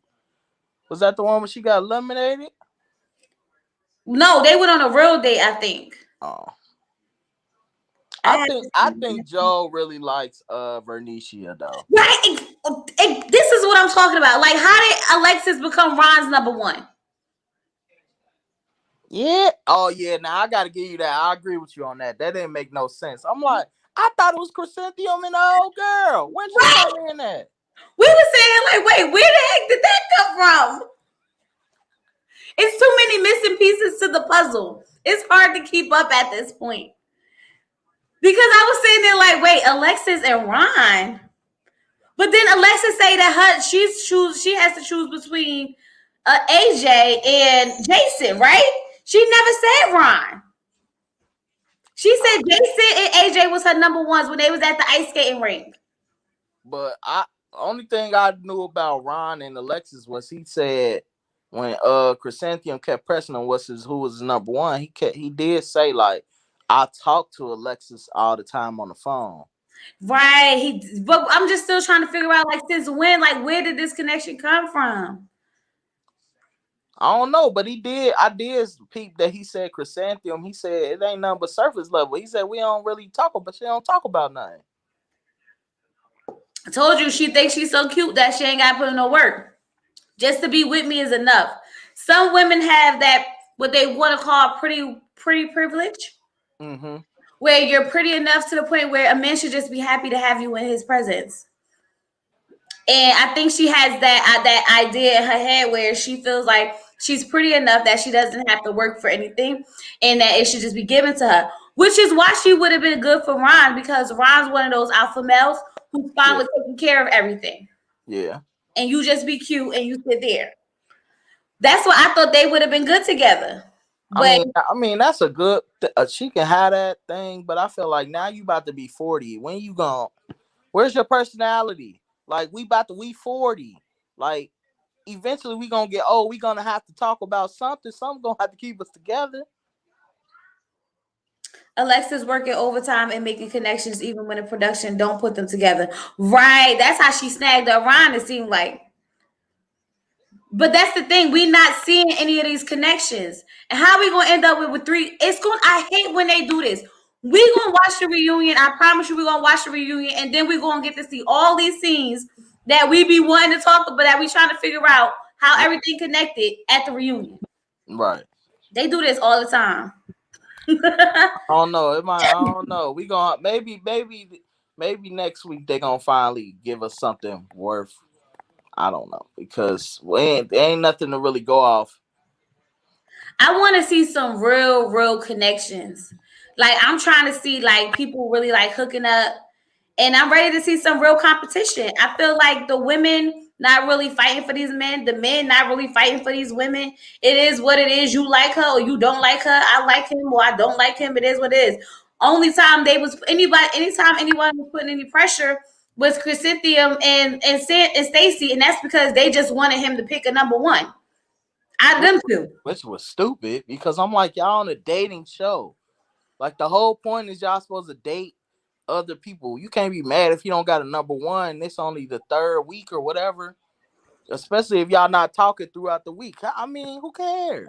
was that the one when she got eliminated? No, they went on a real date, I think. Oh. I think Joel really likes Vernicia though. Right. This is what I'm talking about. Like, how did Alexis become Ron's number one? Yeah. Oh yeah. Now I gotta give you that. I agree with you on that. That didn't make no sense. I'm like, I thought it was Chrysanthemum and the old girl. Where'd you come in at? We were saying, like, wait, where the heck did that come from? It's too many missing pieces to the puzzle. It's hard to keep up at this point. Because I was sitting there like, wait, Alexis and Ron. But then Alexis say that she has to choose between AJ and Jason, right? She never said Ron. She said Jason and AJ was her number ones when they was at the ice skating rink. But only thing I knew about Ron and Alexis was he said when Chrysanthemum kept pressing him who was his number one, he did say like, I talk to Alexis all the time on the phone. Right. But I'm just still trying to figure out, like, since when, like, where did this connection come from? I don't know, but I did peep that he said chrysanthemum. He said it ain't nothing but surface level. He said we don't really talk about, she don't talk about nothing. I told you she thinks she's so cute that she ain't got to put in no work. Just to be with me is enough. Some women have that, what they want to call pretty privilege, where you're pretty enough to the point where a man should just be happy to have you in his presence. And I think she has that idea in her head where she feels like she's pretty enough that she doesn't have to work for anything, and that it should just be given to her. Which is why she would have been good for Ron, because Ron's one of those alpha males who's fine with taking care of everything. Yeah. And you just be cute and you sit there. That's why I thought they would have been good together. But I mean, that's a good. She can have that thing, but I feel like now you about to be 40. When you gone? Where's your personality? Like we 40. Like eventually we gonna get old. We gonna have to talk about something. Something gonna have to keep us together. Alexa's working overtime and making connections even when the production don't put them together. Right. That's how she snagged up Ron, it seemed like. But that's the thing. We're not seeing any of these connections. And how we gonna end up with three? I hate when they do this. We gonna watch the reunion. I promise you, we're gonna watch the reunion, and then we're gonna get to see all these scenes that we be wanting to talk about, that we trying to figure out how everything connected at the reunion. Right. They do this all the time. I don't know. I don't know. We gonna maybe next week they gonna finally give us something worth. I don't know, because there ain't nothing to really go off. I want to see some real connections. Like, I'm trying to see, like, people really like hooking up, and I'm ready to see some real competition. I feel like the women not really fighting for these men, the men not really fighting for these women. It is what it is. You like her or you don't like her. I like him or I don't like him. It is what it is. Only time anytime anyone was putting any pressure was Chrysanthemum and Stacy, and that's because they just wanted him to pick a number one. Them two. Which was stupid, because I'm like, y'all on a dating show. Like, the whole point is y'all supposed to date other people. You can't be mad if you don't got a number one. It's only the third week or whatever. Especially if y'all not talking throughout the week. I mean, who cares?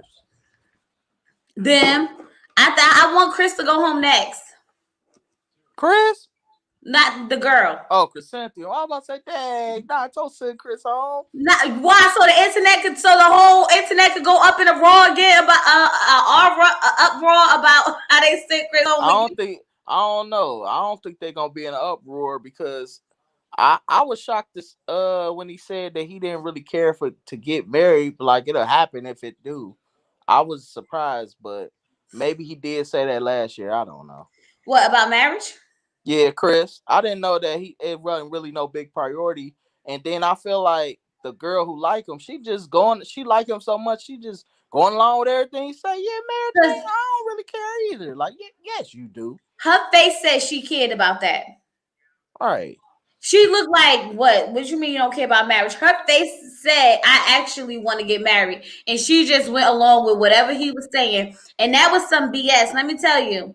Them. I want Chris to go home next. Chris? Not the girl. Oh, Chrysanthemum. I was about to say, dang, nah, I told send Chris home. Not why? So the internet could, so the whole internet could go up in a roar again about uproar about how they sent Chris home. I don't know. I don't think they're gonna be in an uproar, because I was shocked when he said that he didn't really care to get married, but like it'll happen if it do. I was surprised, but maybe he did say that last year. I don't know. What about marriage? Yeah, Chris. I didn't know that it wasn't really no big priority. And then I feel like the girl who like him, she like him so much, she just going along with everything he say. Yeah, man, I don't really care either. Like, yes, you do. Her face says she cared about that. All right. She looked like, what? What you mean you don't care about marriage? Her face said, I actually want to get married. And she just went along with whatever he was saying. And that was some BS. Let me tell you.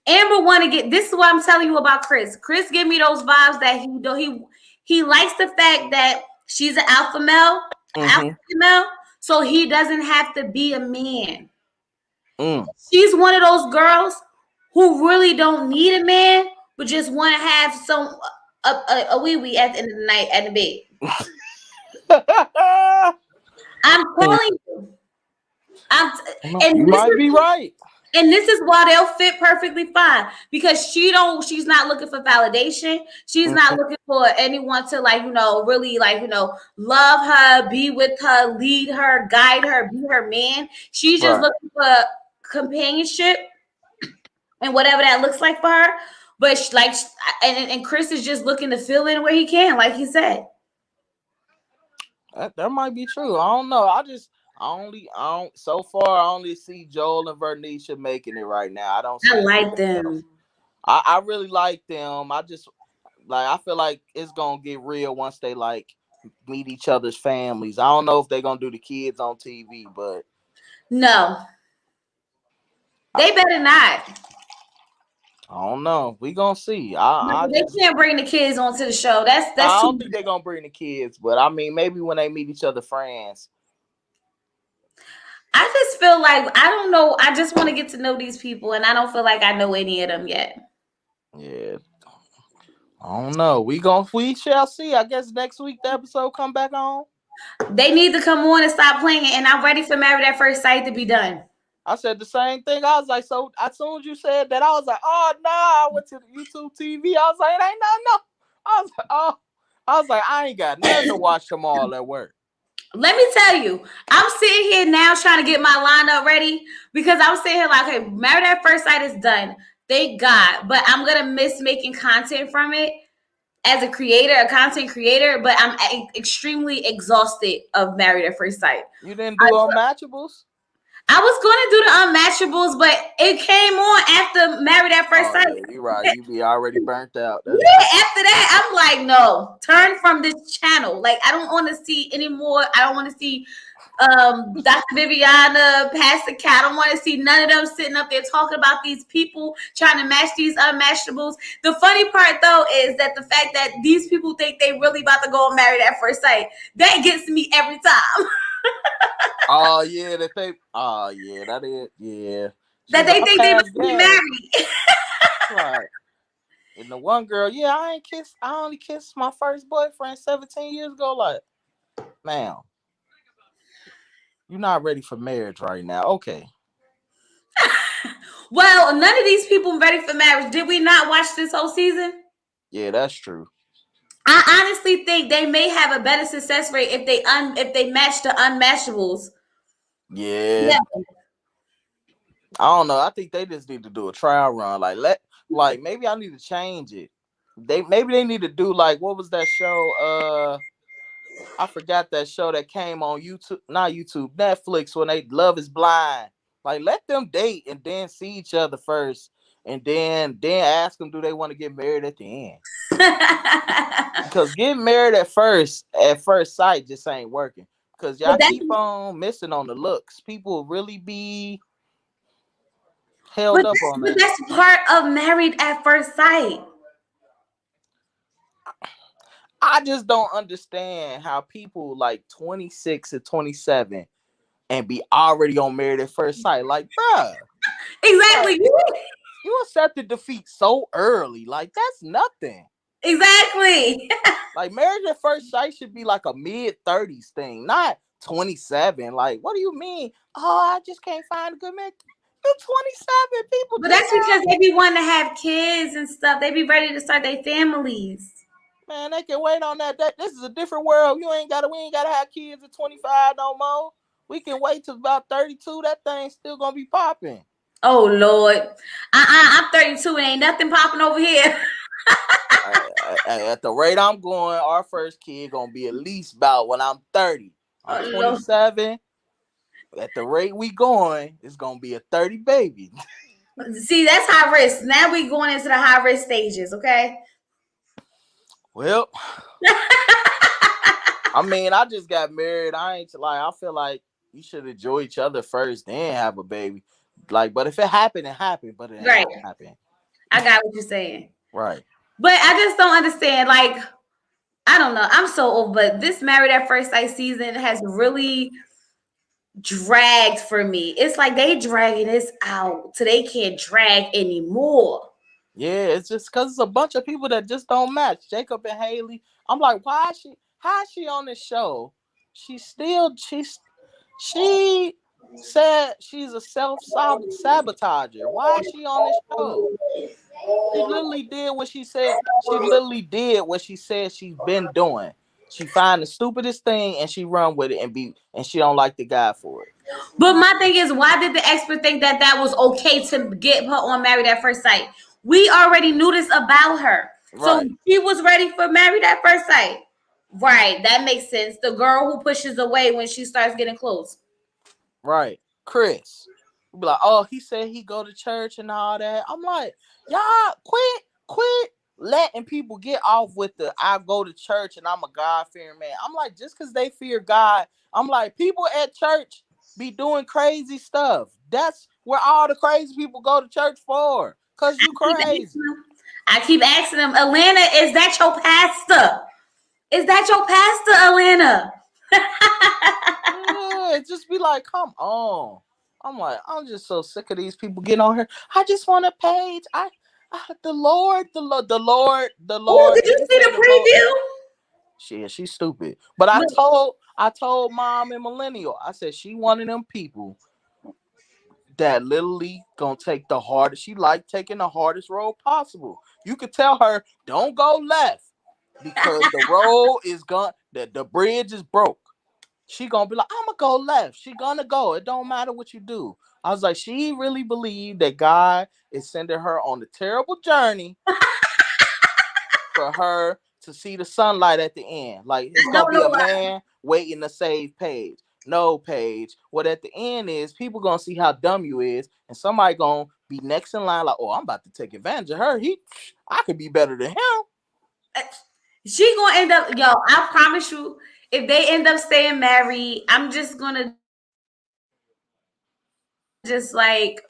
Amber want to get, this is what I'm telling you about Chris. Chris give me those vibes that he likes the fact that she's an alpha male, alpha female, so he doesn't have to be a man. She's one of those girls who really don't need a man, but just want to have some a wee at the end of the night at the bed. I'm telling you. You might be right. And this is why they'll fit perfectly fine, because she's not looking for validation. She's not looking for anyone to really love her, be with her, lead her, guide her, be her man. She's just looking for companionship and whatever that looks like for her. But and Chris is just looking to fill in where he can, like he said. That might be true. I don't know. So far I only see Joel and Vernisha making it right now. I like them. I really like them. I just I feel like it's gonna get real once they meet each other's families. I don't know if they're gonna do the kids on TV, but no, they better not. I don't know. We gonna see. They can't bring the kids onto the show. That's I too don't think they're gonna bring the kids, but I mean, maybe when they meet each other, friends. I just feel like I don't know. I just want to get to know these people, and I don't feel like I know any of them yet. Yeah, I don't know. We shall see. I guess next week the episode come back on. They need to come on and stop playing it, and I'm ready for Married at First Sight to be done. I said the same thing. I was like, so as soon as you said that, I was like, oh no, I went to the YouTube TV. I was like, it ain't nothing. No. I was like, oh, I ain't got nothing to watch them all at work. Let me tell you, I'm sitting here now trying to get my lineup ready because I'm sitting here like, okay, Married at First Sight is done. Thank God. But I'm gonna miss making content from it as a creator, a content creator. But I'm extremely exhausted of Married at First Sight. You didn't do Unmatchables? I was going to do the Unmatchables, but it came on after Married at First Sight. Yeah, you're right. You be already burnt out. Yeah, after that, I'm like, no, turn from this channel. Like, I don't want to see anymore. I don't want to see Dr. Viviana, Pastor Cat. I don't want to see none of them sitting up there talking about these people trying to match these Unmatchables. The funny part, though, is that the fact that these people think they really about to go on Married at First Sight, that gets me every time. Oh yeah, that is yeah. That they think they must be married. Right. And the one girl, yeah, I only kissed my first boyfriend 17 years ago. Like, ma'am, you're not ready for marriage right now. Okay. Well, none of these people ready for marriage. Did we not watch this whole season? Yeah, that's true. I honestly think they may have a better success rate if they match the Unmatchables. Yeah. I don't know. I think they just need to do a trial run. Like maybe I need to change it. Maybe they need to do like, what was that show? I forgot that show that came on YouTube, not YouTube, Netflix, when they Love Is Blind. Like, let them date and then see each other first, and then ask them, do they want to get married at the end? Because getting married at first sight just ain't working. Because y'all keep on missing on the looks. People really be held up on that. But that's part of Married at First Sight. I just don't understand how people like 26 and 27 and be already on Married at First Sight. Like, bruh. Exactly. Like, you accepted defeat so early. Like, that's nothing. Exactly. Like, Marriage at First Sight should be like a mid-30s thing, not 27. Like, what do you mean? Oh, I just can't find a good man. You're 27 people. But that's because they be wanting to have kids and stuff. They be ready to start their families. Man, they can wait on that. This is a different world. We ain't gotta have kids at 25 no more. We can wait till about 32. That thing's still gonna be popping. Oh Lord. I'm 32 and ain't nothing popping over here. At the rate I'm going, our first kid gonna be at least about when I'm 30. I'm 27. At the rate we going, it's gonna be a 30 baby. See, that's high risk. Now we going into the high risk stages, okay? Well, I mean, I just got married. I feel like you should enjoy each other first, then have a baby. Like, but if it happened, it happened. But it ain't happened. I got what you're saying. Right. But I just don't understand. Like, I don't know. I'm so old, but this Married at First Sight season has really dragged for me. It's like they dragging this out so they can't drag anymore. Yeah, it's just because it's a bunch of people that just don't match. Jacob and Haley. I'm like, how is she on this show? She said she's a self-sabotager. Why is she on this show? She literally did what she said. She literally did what she said she's been doing. She find the stupidest thing and she run with it and she don't like the guy for it. But my thing is, why did the expert think that was okay to get her on Married at First Sight? We already knew this about her. Right. So she was ready for Married at First Sight. Right. That makes sense. The girl who pushes away when she starts getting close. Right. Chris. We'll be like, oh, he said he go to church and all that. I'm like, y'all quit letting people get off with the I go to church and I'm a God-fearing man. I'm like, just because they fear God, I'm like, people at church be doing crazy stuff. That's where all the crazy people go to church for. Cause you crazy. I keep asking him, Atlanta, is that your pastor? Is that your pastor, Atlanta? Yeah, just be like, come on. I'm like, I'm just so sick of these people getting on here. I just want a page. The Lord, the Oh, Lord. did They you just see say the the Lord. preview? She's stupid. But I Look, told mom and millennial. I said she one of them people that literally gonna take the hardest. She like taking the hardest road possible. You could tell her don't go left because the road is gone. The bridge is broke. She gonna be like, I'm gonna go left. She gonna go. It don't matter what you do. I was like, she really believed that God is sending her on the terrible journey for her to see the sunlight at the end. Like it's I gonna don't be know a why. man waiting to save Paige. No, Paige. What at the end is people gonna see how dumb you is, and somebody gonna be next in line. Like, oh, I'm about to take advantage of her. I could be better than him. She gonna end up, yo, I promise you, if they end up staying married, I'm just gonna just like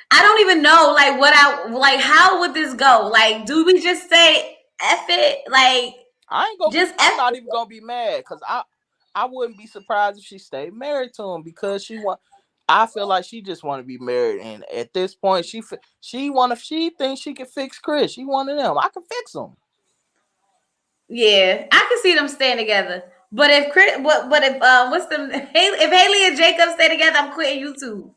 I don't even know like what I like how would this go? Like, do we just say F it? Like I ain't gonna be. just I'm F not it? even gonna be mad because I wouldn't be surprised if she stayed married to him because she want. I feel like she just want to be married, and at this point, she thinks she can fix Chris. She one of them. I can fix him. Yeah, I can see them staying together. But if Chris, but if what's the if Haley and Jacob stay together, I'm quitting YouTube.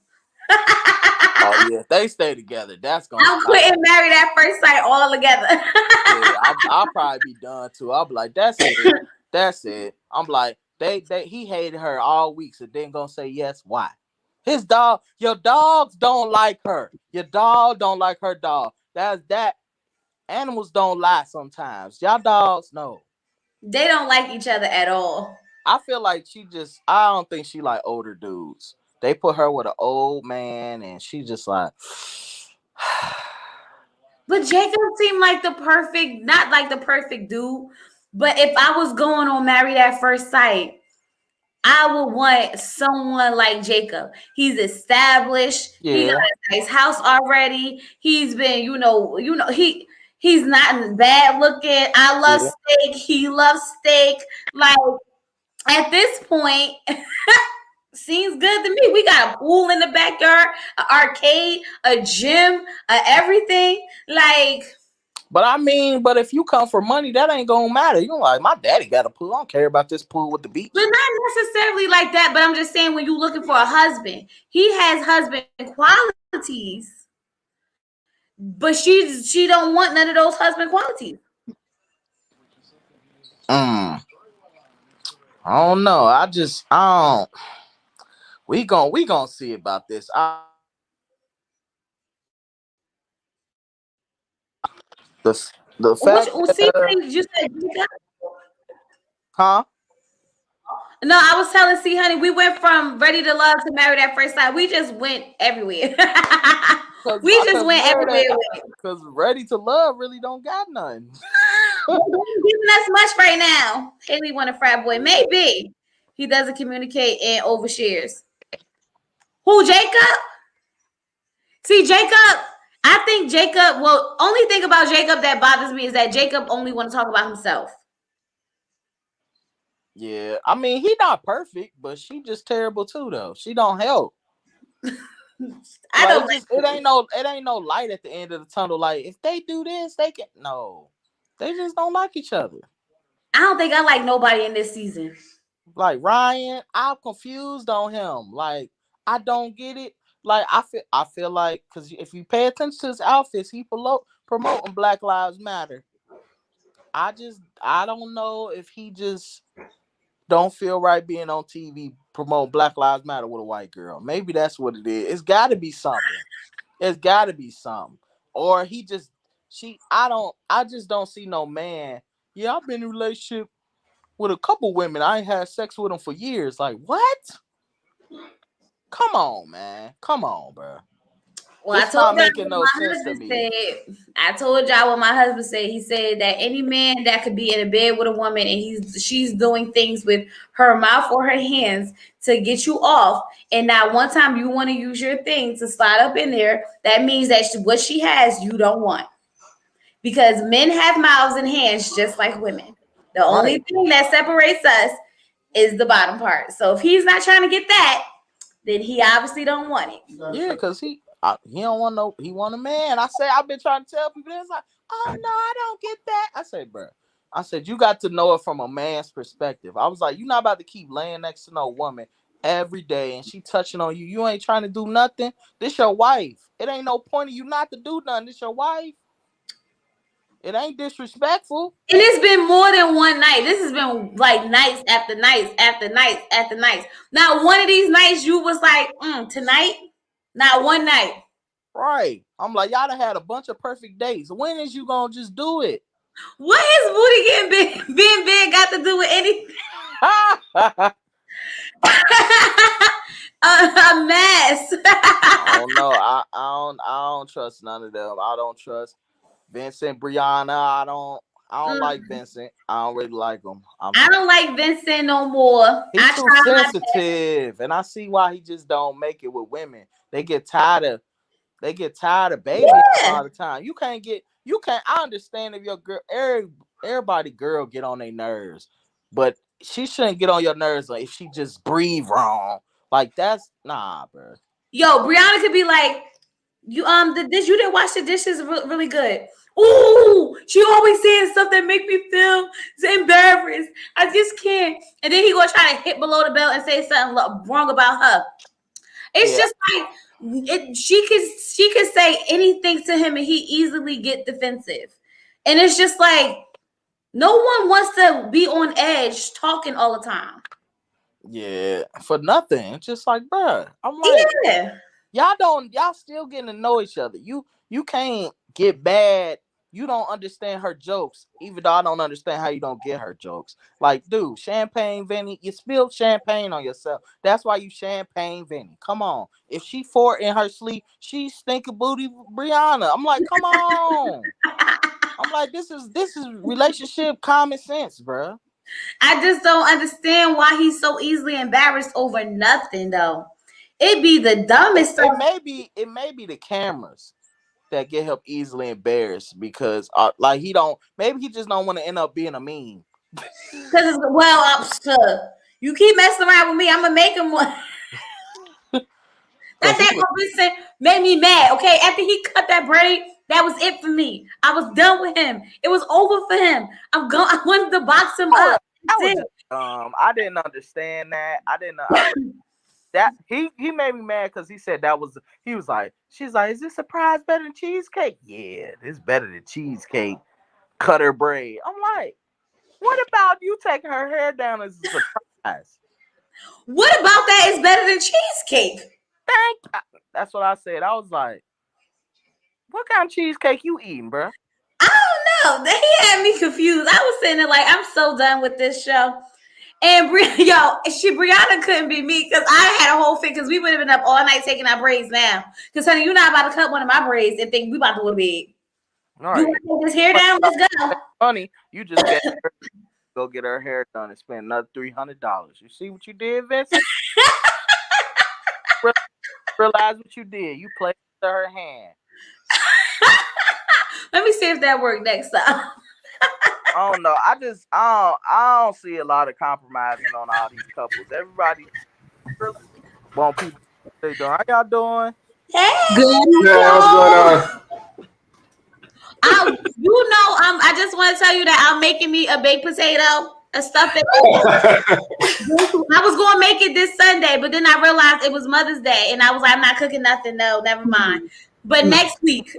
Oh yeah, if they stay together, that's gonna I'm stop. quitting Married at First Sight all together. Yeah, I'll probably be done too. I'll be like, that's it, that's it. I'm like, he hated her all week, so then gonna say yes. Why? Your dogs don't like her. Your dog don't like her dog. That's that. Animals don't lie sometimes. Y'all dogs know. They don't like each other at all. I feel like I don't think she like older dudes. They put her with an old man, and she just like. But Jacob seemed like the perfect, not like the perfect dude. But if I was going on Married at First Sight, I would want someone like Jacob. He's established. He got Yeah, a nice house already. He's been, he's not bad looking. I love yeah. steak. He loves steak. Like at this point, seems good to me. We got a pool in the backyard, an arcade, a gym, everything. Like, But if you come for money, that ain't gonna matter. You like, my daddy got a pool. I don't care about this pool with the but beach. not necessarily like that. But I'm just saying, when you're looking for a husband, he has husband qualities, but she don't want none of those husband qualities. Mm, I don't know. I don't. We gonna see about this. The Which fact see, that honey, you said huh? no. I was telling see, honey, we went from Ready to Love to Married at First Sight. We just went everywhere. We just Cause went everywhere with it. cause Ready to Love really don't got nothing. Giving us much right now. Haley want a frat boy. Maybe he doesn't communicate and overshares. Who, Jacob? See, Jacob. I think Jacob. Well, only thing about Jacob that bothers me is that Jacob only want to talk about himself. Yeah, I mean he not perfect, but she just terrible too though. She don't help. I Like don't like. it ain't no light at the end of the tunnel. Like if they do this, they can no. They just don't like each other. I don't think I like nobody in this season. Like Ryan, I'm confused on him. Like I don't get it. Like I feel like because if you pay attention to his outfits, he promoting Black Lives Matter. I don't know if he just don't feel right being on TV promoting Black Lives Matter with a white girl. Maybe that's what it is. It's got to be something. It's got to be something. Or he just I just don't see no man. Yeah, I've been in a relationship with a couple women. I ain't had sex with them for years. Like what? Come on, man. Come on, bro. Well, I It's told not y'all making what no my sense to husband me. said. I told y'all what my husband said. He said that any man that could be in a bed with a woman and she's doing things with her mouth or her hands to get you off, and not one time you want to use your thing to slide up in there, that means that what she has you don't want. Because men have mouths and hands just like women. The only Right. thing that separates us is the bottom part. So if he's not trying to get that, then he obviously don't want it. Yeah, because he don't want no, he want a man. I've been trying to tell people, it's like, oh no, I don't get that. I said, bro, I said, you got to know it from a man's perspective. I was like, you're not about to keep laying next to no woman every day and she touching on you. You ain't trying to do nothing. This your wife. It ain't no point of you not to do nothing. This your wife. It ain't disrespectful. And it's been more than one night. This has been like nights after nights after nights after nights. Not one of these nights you was like, tonight. Not one night. Right. I'm like, y'all done had a bunch of perfect dates. When is you gonna just do it? What is booty getting big, being big got to do with anything? A mess. I don't know. I don't trust none of them. I don't trust Vincent, Brianna. I don't like Vincent. I don't really like him. I don't like Vincent no more. He's too sensitive, and I see why he just don't make it with women. They get tired of baby all the time. I understand if your girl, everybody girl get on their nerves, but she shouldn't get on your nerves like if she just breathe wrong. Like that's nah, bro. Yo, Brianna could be like, you you didn't wash the dishes really good. Ooh, she always saying stuff that make me feel embarrassed. I just can't. And then he gonna try to hit below the belt and say something wrong about her. It's just like she could say anything to him and he easily get defensive. And it's just like no one wants to be on edge talking all the time. Yeah, for nothing. It's just like, bro. I'm like, y'all still getting to know each other. You can't get bad. You don't understand her jokes, even though I don't understand how you don't get her jokes. Like, dude, Champagne Vinny, you spilled champagne on yourself. That's why you Champagne Vinny. Come on. If she fought in her sleep, she stinking booty Brianna. I'm like, come on. I'm like, this is relationship common sense, bro. I just don't understand why he's so easily embarrassed over nothing, though. It'd be the dumbest. It may be the cameras that get him easily embarrassed because like he just don't want to end up being a meme. Because you keep messing around with me, I'm gonna make him one. That Vincent made me mad. Okay, after he cut that braid, that was it for me. I was done with him. It was over for him. I wanted to box him up. I didn't understand that. I didn't. That he made me mad because he said he was like, she's like, is this surprise better than cheesecake? Yeah, this better than cheesecake. Cut her braid. I'm like, what about you taking her hair down as a surprise? What about that is better than cheesecake? That's what I said. I was like, what kind of cheesecake you eating, bro? I don't know. He had me confused. I was sitting there like, I'm so done with this show. And Brianna couldn't be me because I had a whole fit because we would have been up all night taking our braids now. Because honey, you're not about to cut one of my braids and think we about to go to bed. All right. You want to take this hair down? Let's go. Funny, you just go get her hair done and spend another $300. You see what you did, Vincent? Realize what you did. You played with her hand. Let me see if that worked next time. I don't know. I don't see a lot of compromising on all these couples. Everybody really want people to say, how y'all doing? Hey, good. Yeah, what's going on? I just want to tell you that I'm making me a baked potato, a stuffed I was going to make it this Sunday, but then I realized it was Mother's Day, and I was like, I'm not cooking nothing. No, never mind. But next week.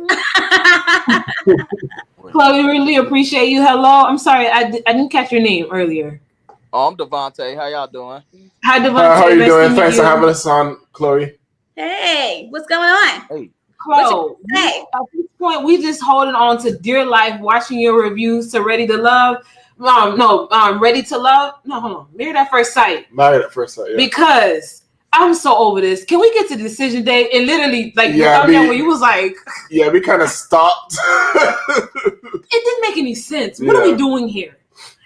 Chloe, really appreciate you. Hello. I'm sorry. I didn't catch your name earlier. Oh, I'm Devontae. How y'all doing? Hi, Devontae. How are you doing? Thanks for having us on, Chloe. Hey, what's going on? Hey. Chloe, at this point, we just holding on to dear life, watching your reviews to Ready to Love. Ready to Love. No, hold on. Married at First Sight. Married at First Sight, yeah. Because I'm so over this. Can we get to decision day? And literally, like, Yeah, when you was like, yeah, we kind of stopped. it didn't make any sense. What are we doing here?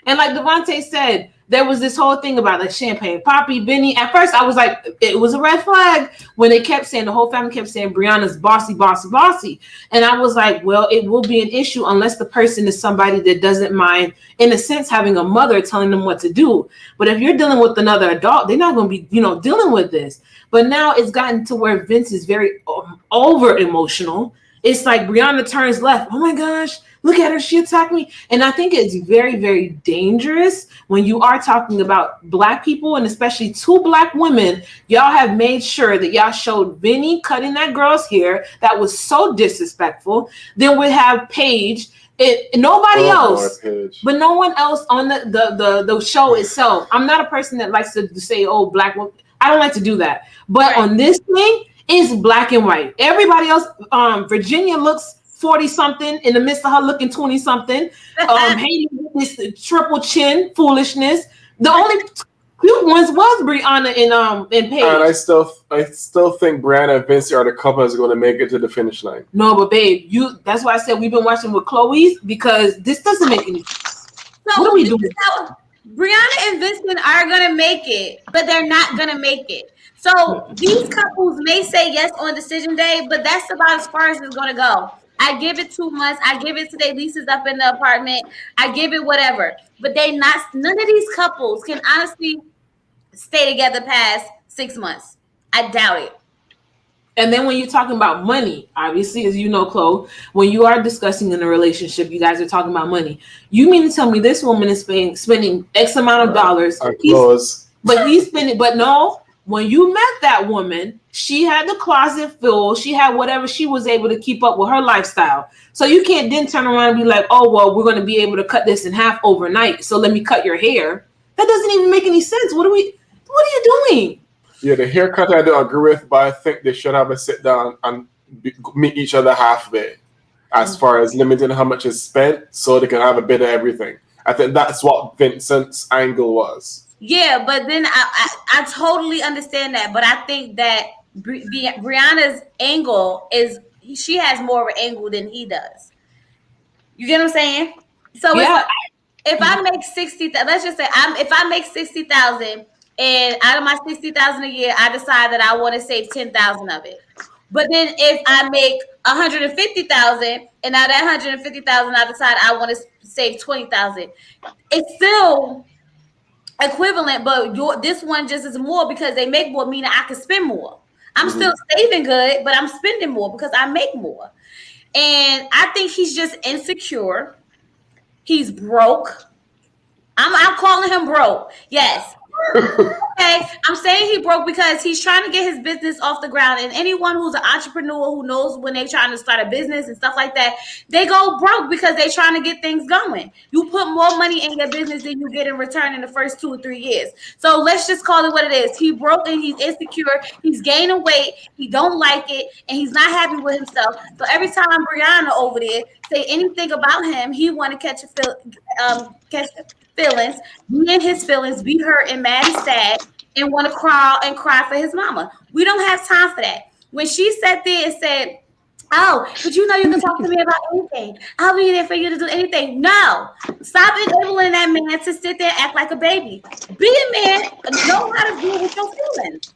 And like Devontae said, there was this whole thing about like Champagne Poppy, Benny. At first, I was like, it was a red flag when they kept saying, the whole family kept saying Brianna's bossy, bossy, bossy. And I was like, well, it will be an issue unless the person is somebody that doesn't mind, in a sense, having a mother telling them what to do. But if you're dealing with another adult, they're not going to be, dealing with this. But now it's gotten to where Vince is very over emotional. It's like Brianna turns left. Oh my gosh, look at her. She attacked me. And I think it's very, very dangerous when you are talking about Black people, and especially two Black women. Y'all have made sure that y'all showed Vinny cutting that girl's hair. That was so disrespectful. Then we have Paige. Nobody else, but no one else on the show itself. I'm not a person that likes to say, oh, Black woman. I don't like to do that. But on this thing, it's black and white. Everybody else, Virginia looks 40-something in the midst of her looking 20-something. Haley with this triple chin foolishness. The only cute ones was Brianna and Paige. And I still think Brianna and Vince are the couple that's going to make it to the finish line. No, but babe, that's why I said we've been watching with Chloe's, because this doesn't make any sense. So what are we doing? Brianna and Vincent are gonna make it, but they're not gonna make it. So these couples may say yes on decision day, but that's about as far as it's gonna go. I give it 2 months. I give it to their leases up in the apartment. I give it whatever. But none of these couples can honestly stay together past 6 months. I doubt it. And then when you're talking about money, obviously, as you know, Chloe, when you are discussing in a relationship, you guys are talking about money. You mean to tell me this woman is spending X amount of dollars? He's spending, but no, when you met that woman, she had the closet full. She had whatever she was able to keep up with her lifestyle. So you can't then turn around and be like, oh, well, we're going to be able to cut this in half overnight. So let me cut your hair. That doesn't even make any sense. What are you doing? Yeah, the haircut I don't agree with, but I think they should have a sit down and meet each other halfway as far as limiting how much is spent so they can have a bit of everything. I think that's what Vincent's angle was. Yeah, but then I totally understand that. But I think that Brianna's angle is she has more of an angle than he does. You get what I'm saying? So yeah. If I make 60,000, let's just say if I make 60,000. And out of my 60,000 a year, I decide that I want to save 10,000 of it. But then if I make 150,000, and out of that 150,000, I decide I want to save 20,000. It's still equivalent, but this one just is more because they make more, meaning I can spend more. I'm still saving good, but I'm spending more because I make more. And I think he's just insecure. He's broke. I'm calling him broke. Yes. Okay, I'm saying he broke because he's trying to get his business off the ground. And anyone who's an entrepreneur who knows when they're trying to start a business and stuff like that, they go broke because they're trying to get things going. You put more money in your business than you get in return in the first 2 or 3 years. So let's just call it what it is. He broke and he's insecure. He's gaining weight. He don't like it, and he's not happy with himself. So every time Brianna over there say anything about him, he want to catch feelings, be in his feelings, be hurt and mad and sad, and want to cry for his mama. We don't have time for that. When she sat there and said, oh, but you can talk to me about anything. I'll be there for you to do anything. No. Stop enabling that man to sit there and act like a baby. Be a man and know how to deal with your feelings.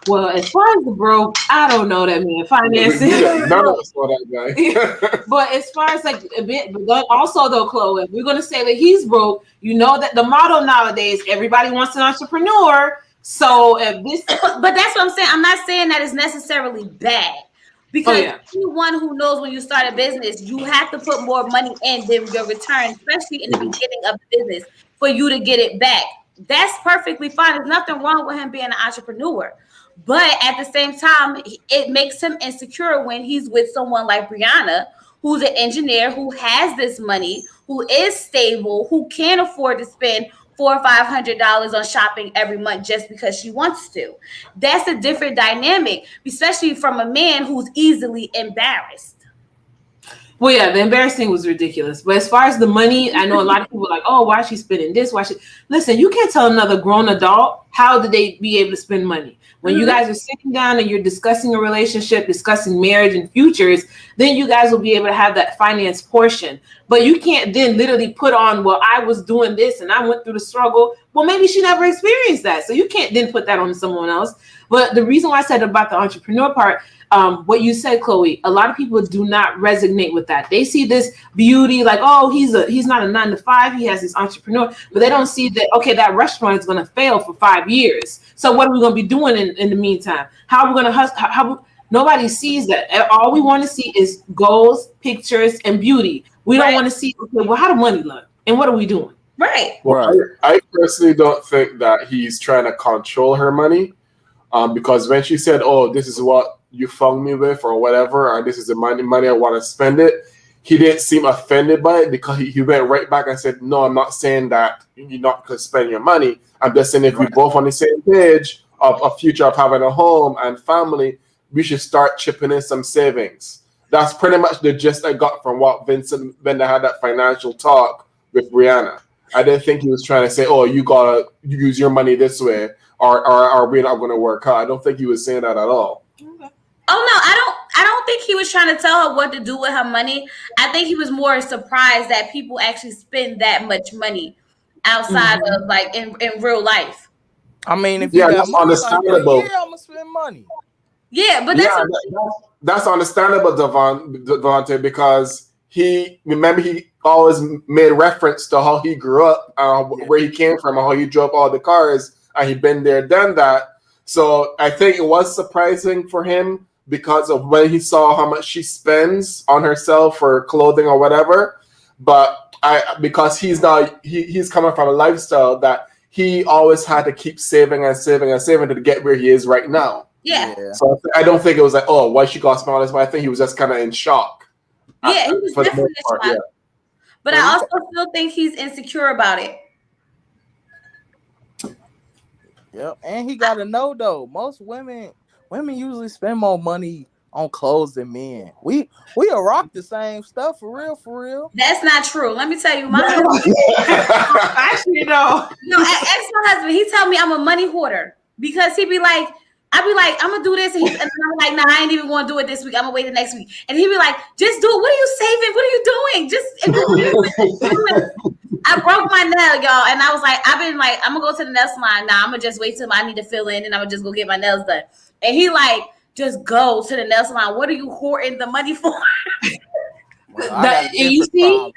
Well, as far as the broke, I don't know that man. Financing. None of us saw that guy. But as far as like a bit, but also though, Chloe, if we're gonna say that he's broke, you know that the motto nowadays, everybody wants an entrepreneur. So if this, but that's what I'm saying. I'm not saying that it's necessarily bad. Because anyone who knows when you start a business, you have to put more money in than your return, especially in the beginning of the business, for you to get it back. That's perfectly fine. There's nothing wrong with him being an entrepreneur. But at the same time, it makes him insecure when he's with someone like Brianna, who's an engineer, who has this money, who is stable, who can afford to spend $400 or $500 on shopping every month just because she wants to. That's a different dynamic, especially from a man who's easily embarrassed. Well, yeah, the embarrassing was ridiculous. But as far as the money, I know a lot of people are like, oh, why is she spending this? Why she listen, you can't tell another grown adult how did they be able to spend money. When you guys are sitting down and you're discussing a relationship, discussing marriage and futures, then you guys will be able to have that finance portion. But you can't then literally put on, well, I was doing this and I went through the struggle. Well, maybe she never experienced that. So you can't then put that on someone else. But the reason why I said about the entrepreneur part, what you said, Chloe, a lot of people do not resonate with that. They see this beauty like, oh, he's not a 9 to 5. He has this entrepreneur, but they don't see that, okay, that restaurant is going to fail for 5 years. So what are we going to be doing in the meantime? How are we going to hustle? Nobody sees that. All we want to see is goals, pictures, and beauty. We don't want to see, okay, well, how the money look? And what are we doing? Right. Well, I personally don't think that he's trying to control her money. Because when she said, oh, this is what you found me with or whatever, or this is the money I want to spend it, he didn't seem offended by it because he went right back and said, no, I'm not saying that you're not going to spend your money. I'm just saying if we both on the same page of a future of having a home and family, we should start chipping in some savings. That's pretty much the gist I got from what Vincent, when they had that financial talk with Brianna. I didn't think he was trying to say, oh, you got to use your money this way. Or we're not going to work out. I don't think he was saying that at all. Oh no, I don't think he was trying to tell her what to do with her money. I think he was more surprised that people actually spend that much money outside of like in real life. I mean, if you got that's money, understandable. like, I'm gonna spend money. Yeah, but that's understandable, Devontae, because he always made reference to how he grew up, where he came from, and how he drove all the cars. And he'd been there, done that. So I think it was surprising for him because of when he saw how much she spends on herself for clothing or whatever. But because he's coming from a lifestyle that he always had to keep saving and saving and saving to get where he is right now. Yeah. So I don't think it was like, oh, why she got spend all this money. I think he was just kind of in shock. Yeah, he was definitely in shock. Yeah. But I also still think he's insecure about it. Yep, and he got to know though. Most women usually spend more money on clothes than men. We rock the same stuff for real. That's not true. Let me tell you, my Actually, no. No, ex-husband, he tell me I'm a money hoarder because I'd be like, I'm gonna do this, and I'm like, nah, I ain't even gonna do it this week. I'm gonna wait the next week, and he'd be like, just do it. What are you saving? What are you doing? I broke my nail, y'all, and I was like, I've been like, I'm gonna go to the nail salon. Nah, I'm gonna just wait till I need to fill in, and I'm gonna just go get my nails done. And he like, just go to the nail salon. What are you hoarding the money for? You see,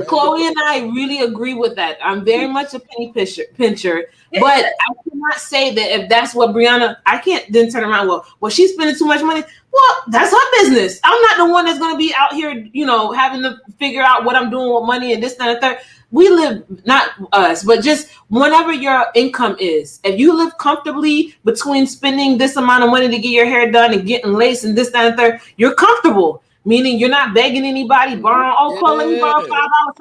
Chloe and I really agree with that. I'm very much a penny pincher, but I cannot say that if that's what Brianna, I can't then turn around. Well, she's spending too much money. Well, that's her business. I'm not the one that's going to be out here, having to figure out what I'm doing with money and this, that, and third. We live, not us, but just whenever your income is. If you live comfortably between spending this amount of money to get your hair done and getting lace and this, that, and third, you're comfortable. Meaning you're not begging anybody, borrowing, let me borrow $5 so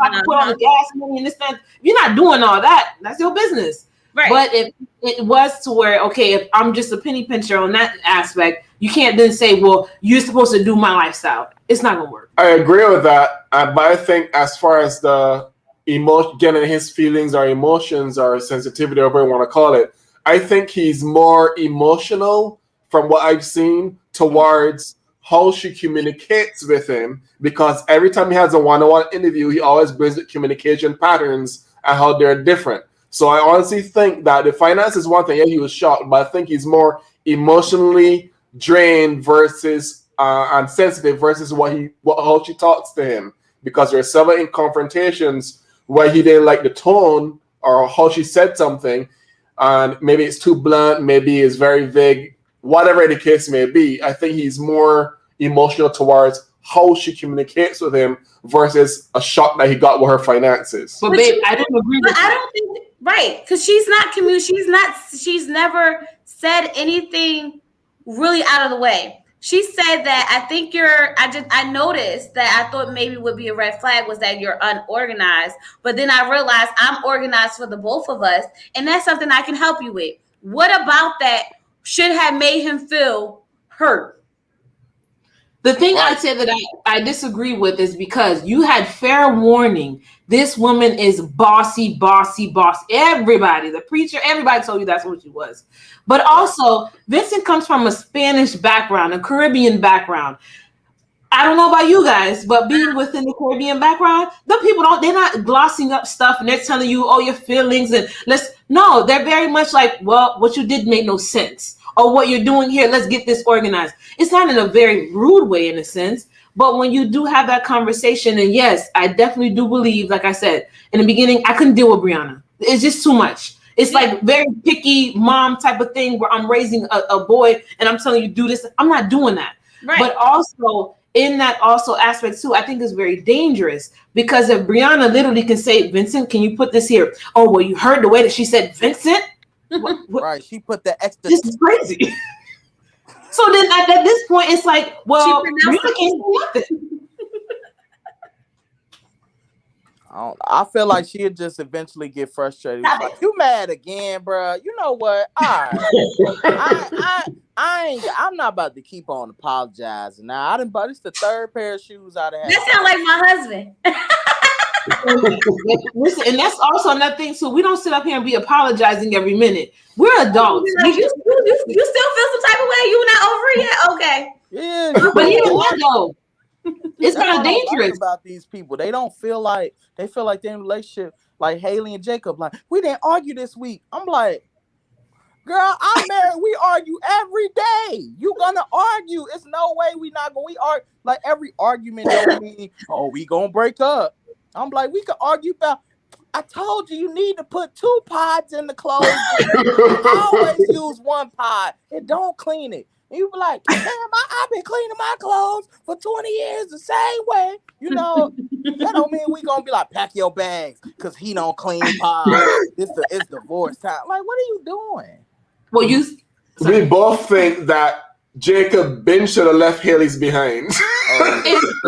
I can put on the gas money and this, that. You're not doing all that. That's your business. Right. But if it was to where, okay, if I'm just a penny pincher on that aspect, you can't then say, well, you're supposed to do my lifestyle. It's not going to work. I agree with that. But I think as far as the getting his feelings or emotions or sensitivity, or whatever you want to call it, I think he's more emotional from what I've seen towards how she communicates with him, because every time he has a one-on-one interview, he always brings the communication patterns and how they're different. So I honestly think that the finance is one thing. Yeah, he was shocked, but I think he's more emotionally drained versus and sensitive versus how she talks to him, because there are several in confrontations where he didn't like the tone or how she said something, and maybe it's too blunt, maybe it's very vague, whatever the case may be. I think he's more emotional towards how she communicates with him versus a shock that he got with her finances. But babe, I don't agree with that. I don't think, right, because she's never said anything really out of the way. She said that I noticed that I thought maybe would be a red flag was that you're unorganized, but then I realized I'm organized for the both of us, and that's something I can help you with. What about that should have made him feel hurt? The thing Right. I'd say that I disagree with is because you had fair warning. This woman is bossy. Everybody, the preacher, everybody told you that's what she was. But also, Vincent comes from a Spanish background, a Caribbean background. I don't know about you guys, but being within the Caribbean background, the people they're not glossing up stuff and they're telling you, oh, your feelings and no, they're very much like, well, what you did made no sense. Or what you're doing here, let's get this organized. It's not in a very rude way in a sense, but when you do have that conversation, and yes, I definitely do believe, like I said, in the beginning, I couldn't deal with Brianna. It's just too much. It's like very picky mom type of thing where I'm raising a boy and I'm telling you do this. I'm not doing that. Right. But also in that also aspect too, I think is very dangerous because if Brianna literally can say, Vincent, can you put this here? Oh, well, you heard the way that she said Vincent? What? Right. She put the extra. This is crazy. So then at this point, it's like, well, She Brianna can't do nothing. I feel like she'll just eventually get frustrated. It's like, you mad again, bro? You know what? All right. I'm not about to keep on apologizing. Now, but it's the third pair of shoes out of had. That sounds like my husband. Listen, and that's also another thing too. We don't sit up here and be apologizing every minute. We're adults. Like, you still feel some type of way? You not over it yet? Okay. Yeah, But you know what though? It's That's kind what of I like dangerous. about these people. They don't feel like they're in a relationship like Haley and Jacob. Like, we didn't argue this week. I'm like, girl, I'm married. We argue every day. You gonna argue? It's no way we not gonna. We argue like every argument don't mean, oh, we gonna break up. I'm like, we could argue about. I told you need to put 2 pods in the clothes. Always use 1 pod and don't clean it. And you be like, damn, I've been cleaning my clothes for 20 years the same way. You know, that don't mean we gonna be like, pack your bags because he don't clean pods. It's divorce time. Like, what are you doing? Well, We both think that Jacob Ben should have left Haley's behind.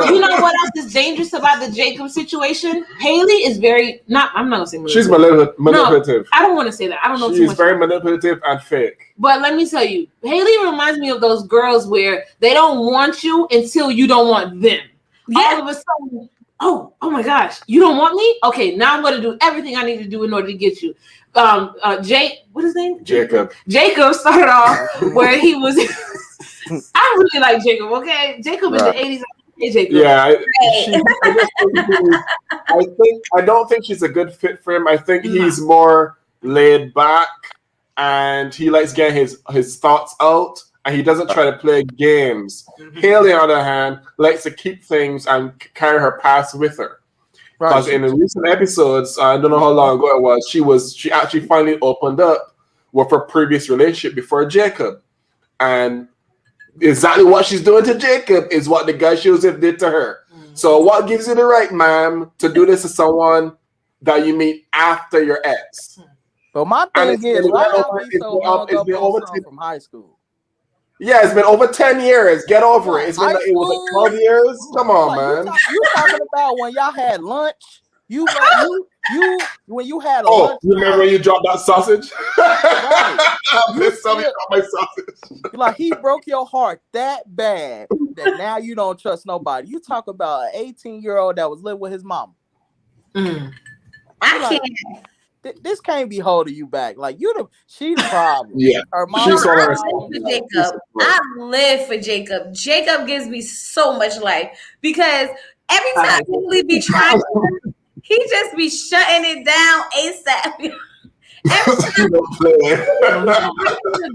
you know what else is dangerous about the Jacob situation? Haley is very I'm not gonna say She's manipulative. manipulative. I don't want to say that. I don't know too She's much. very manipulative and fake. But let me tell you, Haley reminds me of those girls where they don't want you until you don't want them. Yeah. All of a sudden, oh my gosh, you don't want me? Okay, now I'm gonna do everything I need to do in order to get you. What is his name? Jacob. Jacob started off where he was. I really like Jacob. Okay, Jacob in the 80s. Hey, Jacob. Yeah, I don't think she's a good fit for him. I think he's more laid back and he likes getting his thoughts out and he doesn't try to play games. Haley, on the other hand, likes to keep things and carry her past with her. Because in the recent episodes, I don't know how long ago it was, she actually finally opened up with her previous relationship before Jacob. And exactly what she's doing to Jacob is what the guy Joseph did to her. So what gives you the right, ma'am, to do this to someone that you meet after your ex? But my thing is, why y'all be so hung up on something from high school? Yeah, it's been over 10 years. Get over it. It was like 12 years. Come on, man. You talking about when y'all had lunch? When you had a lunch. You remember when you dropped that sausage? Right. My sausage. Like, he broke your heart that bad that now you don't trust nobody. You talk about an 18-year-old that was living with his mama. I can't. This can't be holding you back. Like, she the problem. Yeah. Her mom. I live for Jacob. I live for Jacob. Jacob gives me so much life because every time he be trying, he just be shutting it down ASAP. Every time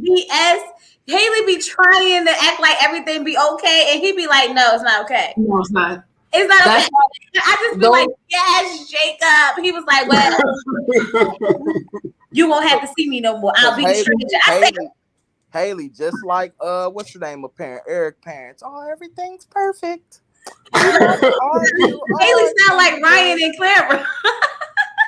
BS, Haley be trying to act like everything be okay, and he be like, "No, it's not okay. No, it's not. It's not okay." I just be like, "Yes, Jacob." He was like, "Well, you won't have to see me no more. I'll be the stranger." Haley, just like what's the name of parent? Eric parents. Oh, everything's perfect. Haley sound like Ryan and Clara.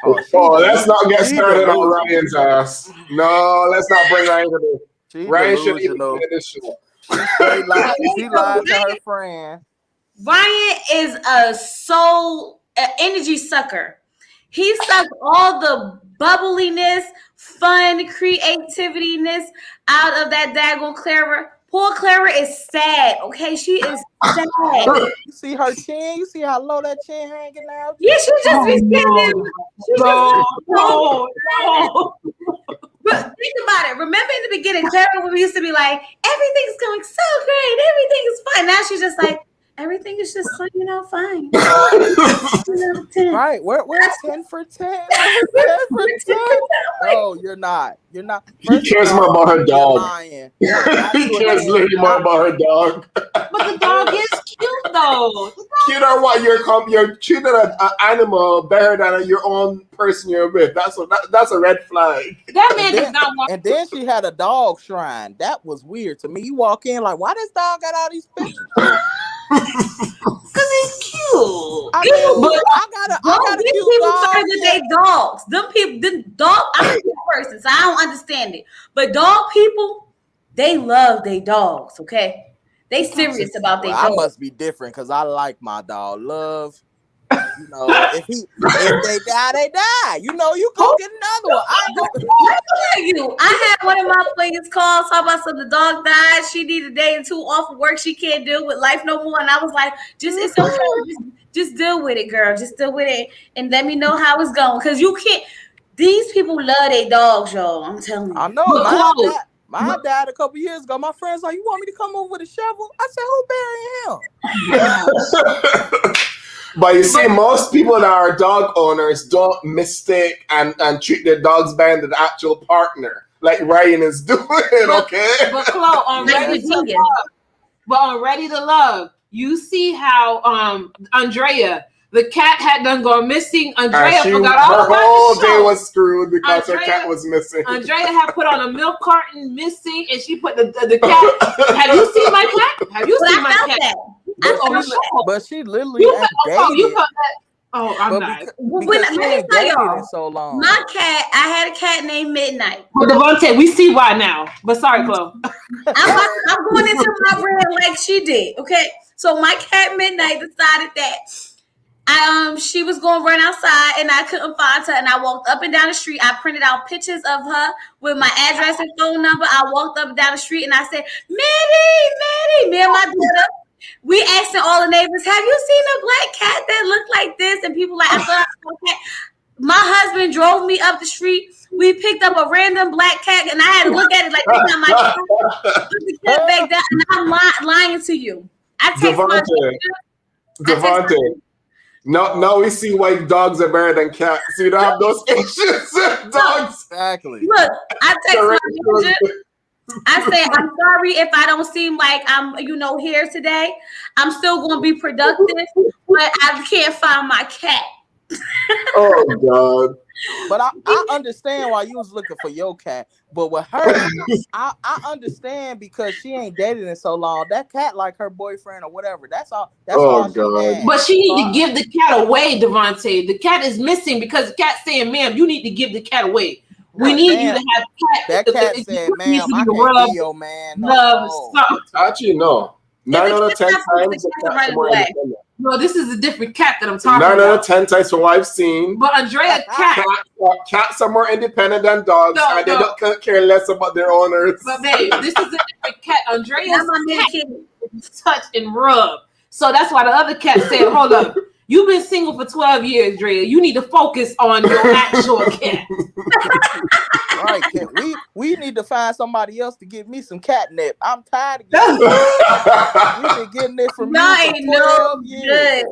Let's not get started on Ryan's ass. No, let's not bring Ryan to this. Ryan shouldn't even be in this show. She lied to her friend. Ryan is an energy sucker. He sucks all the bubbliness, fun, creativeness out of that daggone Clara. Poor Clara is sad. Okay, she is sad. You see her chin? You see how low that chin hanging out? Yeah, she just be standing. She No. But think about it. Remember in the beginning, Clara when we used to be like, everything's going so great, everything is fine. Now she's just like, everything is just fine. 10 out of 10. Right? We're 10 for 10. 10 for 10. No, you're not. You're not. He cares more about her dog. He He cares literally more about her dog. But the dog is cute though. Cute or what? You're treating an animal better than your own person you're with. That's a red flag. That man does not want. And then she had a dog shrine. That was weird to me. You walk in like, why this dog got all these pictures? Because he's cute. I mean, But I got a these cute people dog. started with their dogs. Them people, the dog. I'm a good person, so I don't understand it. But dog people, they love their dogs. Okay, they serious about their Well, I dogs. must be different because I like my dog. Love. You know, if they die, they die. You know, you go get another one. I ain't gonna. I had one of my players call, talk about some the dog died. She needed a day or two off of work. She can't deal with life no more. And I was like, it's okay. Just deal with it, girl. Just deal with it and let me know how it's going. Cause you can't. These people love their dogs, y'all. I'm telling you. I know. Mine died a couple years ago. My friends like, you want me to come over with a shovel? I said, who burying him? But you see, most people that are dog owners don't mistake and treat their dogs better than the actual partner, like Ryan is doing. Okay. But Chloe, on Ready to Love. But on Ready to Love, you see how Andrea, the cat, had done gone missing. Andrea forgot all about her whole the day show. was screwed because her cat was missing. Andrea had put on a milk carton missing, and she put the cat. Have you seen my cat? Have you seen my cat? But she literally ain't dated. I'm not. Because she ain't dated in so long. My cat, I had a cat named Midnight. But Devontae, we see why now. But sorry, Chloe. I'm going into my brain like she did. Okay, so my cat Midnight decided that she was going to run outside and I couldn't find her, and I walked up and down the street. I printed out pictures of her with my address and phone number. I walked up and down the street and I said, Maddie, me and my daughter. We asking all the neighbors, have you seen a black cat that looked like this? And people like, I thought I saw a cat. My husband drove me up the street. We picked up a random black cat, and I had to look at it like, this not my cat. Put the cat back down, and I'm lying to you. I text my Devontae. No, we see why dogs are better than cats. So you don't have those issues with dogs. Exactly. Look, I text my manager. I say, I'm sorry if I don't seem like I'm, here today. I'm still going to be productive, but I can't find my cat. Oh, God. But I understand why you was looking for your cat. But with her, I understand because she ain't dated in so long. That cat like her boyfriend or whatever. That's all. That's all she had. But she need to give the cat away, Devontae. The cat is missing because the cat's saying, ma'am, you need to give the cat away. We need you to have cat. That cat said, ma'am, I can't be your man. No. Actually, no. 9 out of 10 times the cat's more independent. No, this is a different cat that I'm talking 9 about. out of 10 times from what I've seen. But Andrea, cats are more independent than dogs, and they don't care less about their owners. But babe, this is a different cat. Andrea's cat touch and rub. So that's why the other cat said, hold up. You've been single for 12 years, Drea. You need to focus on your actual cat. Right, cat. We need to find somebody else to give me some catnip. I'm tired of getting it. You've been getting it from me for 12 years.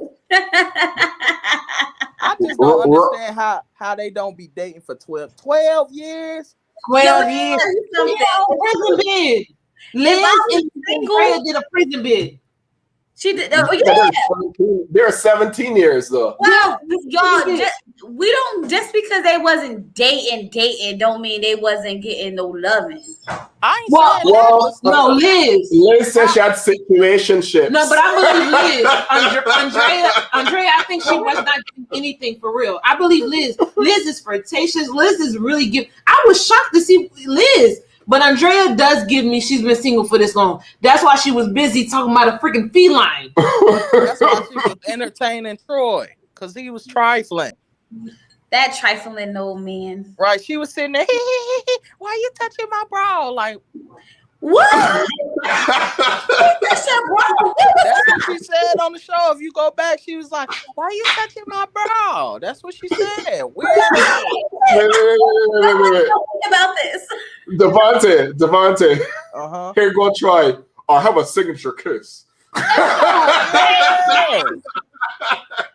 I just don't understand how they don't be dating for 12 years. 12 years. Prison bid. Liz and Andrea did a prison bid. She did. They're 17 years though. Well, y'all, we don't just because they wasn't dating don't mean they wasn't getting no loving. I ain't saying no, Liz. Liz said she had situationships. No, but I believe Liz. Andrea, I think she was not getting anything for real. I believe Liz. Liz is flirtatious. Liz is really give. I was shocked to see Liz. But Andrea does give me, she's been single for this long. That's why she was busy talking about a freaking feline. That's why she was entertaining Troy, because he was trifling. That trifling old man. Right. She was sitting there, why you touching my bra? Like, What? That's your bro. That's what she said on the show. If you go back, she was like, "Why are you touching my bra?" That's what she said. Weird. Wait. About this. Devontae. Uh-huh. Here, go try. I have a signature kiss.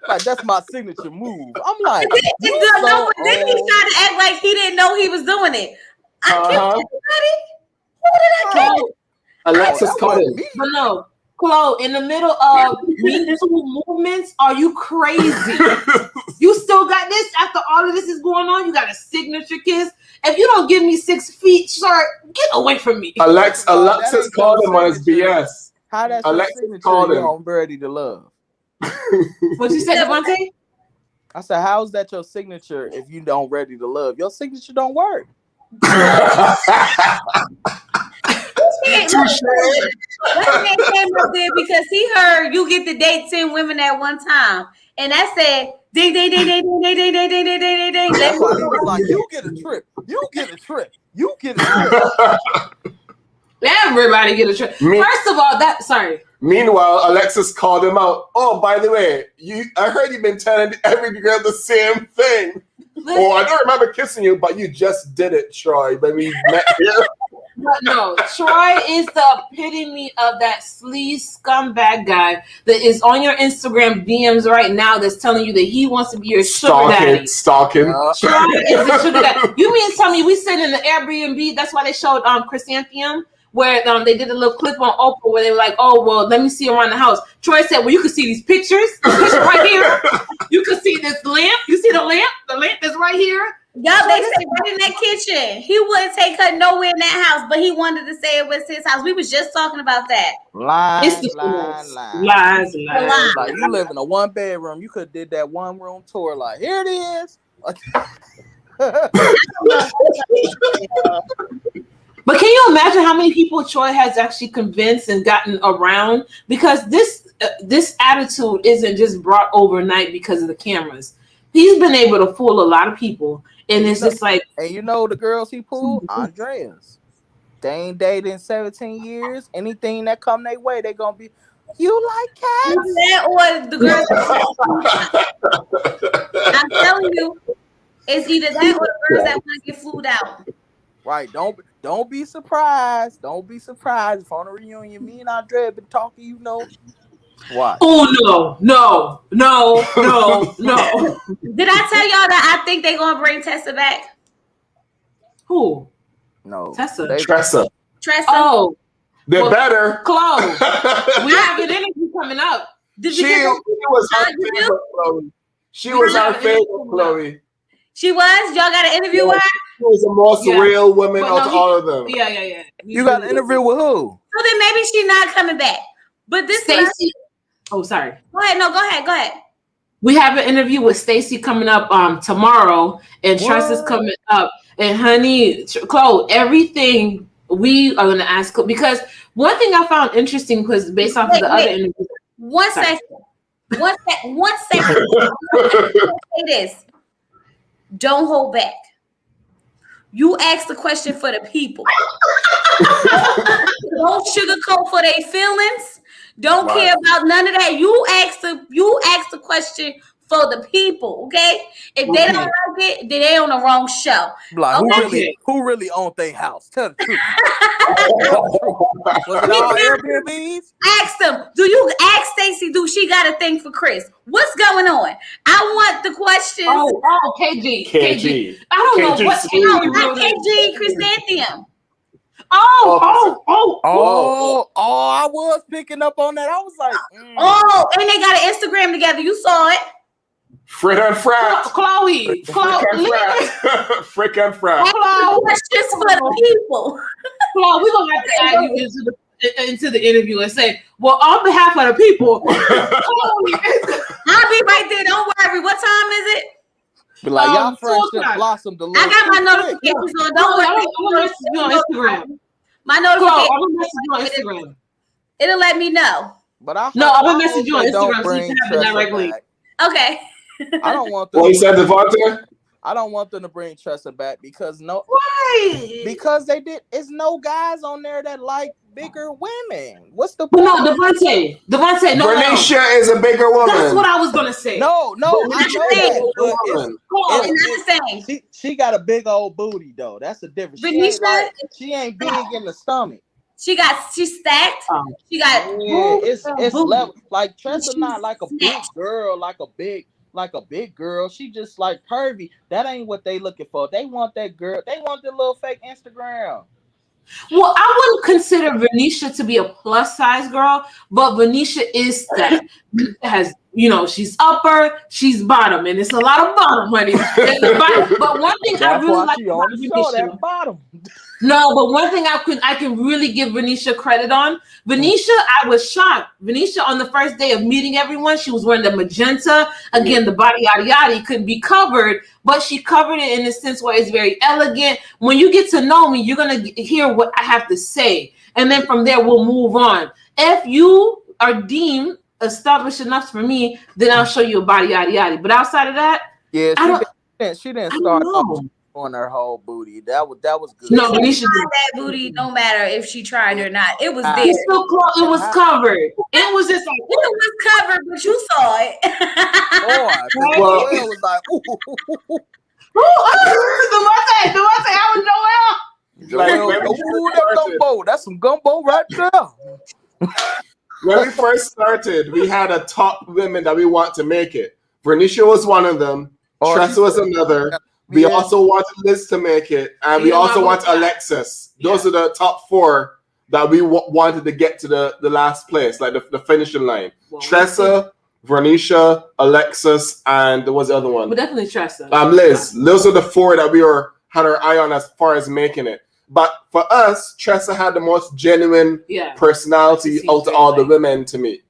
Like, that's my signature move. I'm like, Then he tried to act like he didn't know he was doing it. I killed everybody. Who did I kill? Alexis Cohen. But no, Chloe, in the middle of Me Too movements, are you crazy? You still got this after all of this is going on? You got a signature kiss? If you don't give me 6 feet, sir, get away from me. Alexis called him on his BS. How that's Alexis your signature? called You him. on Ready to Love? What you said, Devontae? I said, how's that your signature if you don't Ready to Love? Your signature don't work. That man came up there because he heard you get to date 10 women at one time. And that said, ding, ding, ding, ding, ding, ding, ding, ding, ding, ding, ding, ding. That's why he was like, you get a trip. You get a trip. You get a trip. Everybody get a trip. First of all, Meanwhile, Alexis called him out. Oh, by the way, I heard you've been telling every girl the same thing. Oh, I don't remember kissing you, but you just did it, Troy, when we met here. But no, Troy is the epitome of that sleaze scumbag guy that is on your Instagram DMs right now that's telling you that he wants to be your sugar daddy. Stalking. Troy is the sugar daddy. You mean tell me we sit in the Airbnb? That's why they showed Chrysanthemum, where they did a little clip on Oprah where they were like, "Oh well, let me see around the house." Troy said, "Well, you can see these pictures. The picture right here. You can see this lamp. You see the lamp? The lamp that's right here." Y'all, they stay right in that kitchen. He wouldn't take her nowhere in that house, but he wanted to say it was his house. We was just talking about that. Lies. Lies. Like, you live in a 1-bedroom. You could have did that 1-room tour. Like, here it is. But can you imagine how many people Troy has actually convinced and gotten around? Because this attitude isn't just brought overnight because of the cameras. He's been able to fool a lot of people, and it's just like. And you know the girls he pulled? Andreas. They ain't dated in 17 years. Anything that come their way, they gonna be. You like cats? That or the girls. I'm telling you, it's either that or the girls that want to get flued out. Right. Don't be surprised. Don't be surprised if on a reunion, me and Andrea been talking. You know. What? Oh no. Did I tell y'all that I think they're gonna bring Tessa back? Who? No. Tressa. Oh, they're better. Chloe. We have an interview coming up. She was our favorite, Chloe. She was our favorite, Chloe. She was? Y'all got an interview with her? She was the most real woman of all of them. Yeah. You got an interview with who? So then maybe she's not coming back. But this Stacey. Oh, sorry. Go ahead. No, go ahead. We have an interview with Stacey coming up tomorrow, and Tressa's coming up. And honey, Chloe, everything we are going to ask, because one thing I found interesting was based off of the other interviews. One second. Say this. Don't hold back. You ask the question for the people. Don't sugarcoat for their feelings. Don't care about none of that. You ask the question for the people, okay? If they don't like it, then they on the wrong show. Like, who really owned their house? Tell the truth. Was it all Airbnbs? Ask them. Ask Stacey, do she got a thing for Chris? What's going on? I want the questions. Oh, KG. I don't know what KG. Not KG, Chrysanthemum. I was picking up on that. I was like, Oh, and they got an Instagram together. You saw it. Frick and Frat. Chloe. Frick and Frat. Questions for the people. Chloe, we're going to have to add you into the interview and say, well, on behalf of the people, I'll be right there. Don't worry. What time is it? Be like, y'all friendship blossomed a little. I got my notifications on. Don't worry. I'm going to message you on Instagram. My notifications. I'm going to message you on Instagram. It'll let me know. But I'm going to message you on Instagram so you can have it directly. Okay. I don't want What you said, Devontae? I don't want them to bring Tressa back because Why? because they did. It's no guys on there that like bigger women. What's the But point? no, Devontae, no. Bernicia is a bigger woman. That's what I was gonna say. No, I know that. But It's not the same. she got a big old booty though. That's the difference. Benicia, She ain't big in the stomach. she's stacked. She got Yeah, it's booty. level. Like Tressa not like a big girl, like a big girl. She just like curvy. That ain't what they looking for. They want that girl. They want the little fake Instagram. Well, I wouldn't consider Venetia to be a plus size girl, but Venetia is that. Has, she's upper, she's bottom, and it's a lot of bottom, honey. But one thing I really like about Venetia, that bottom. no, but one thing I can really give Venetia credit on. Venetia, I was shocked. Venetia, on the first day of meeting everyone, she was wearing the magenta. Again, the body yada yada could be covered, but she covered it in a sense where it's very elegant. When you get to know me, you're gonna hear what I have to say, and then from there we'll move on. If you are deemed established enough for me, then I'll show you a body yada yada. But outside of that, yeah, she didn't start off on her whole booty. That was good. No, Venetia did that booty. No matter if she tried or not, it was there. It was covered. It was just like it was covered, but you saw it. Well, it was like, ooh. Devontae, I was that gumbo. That's some gumbo right there. When we first started, we had a top women that we want to make it. Vernicia was one of them. Tressa was another. We also wanted Liz to make it, and we also want Alexis. Those are the top four that we wanted to get to the last place, like the finishing line. Tressa, Vernicia, Alexis, and there was the other one. But definitely Tressa. Liz. Those are the four that we had our eye on as far as making it. But for us, Tressa had the most genuine personality out of all the women to me.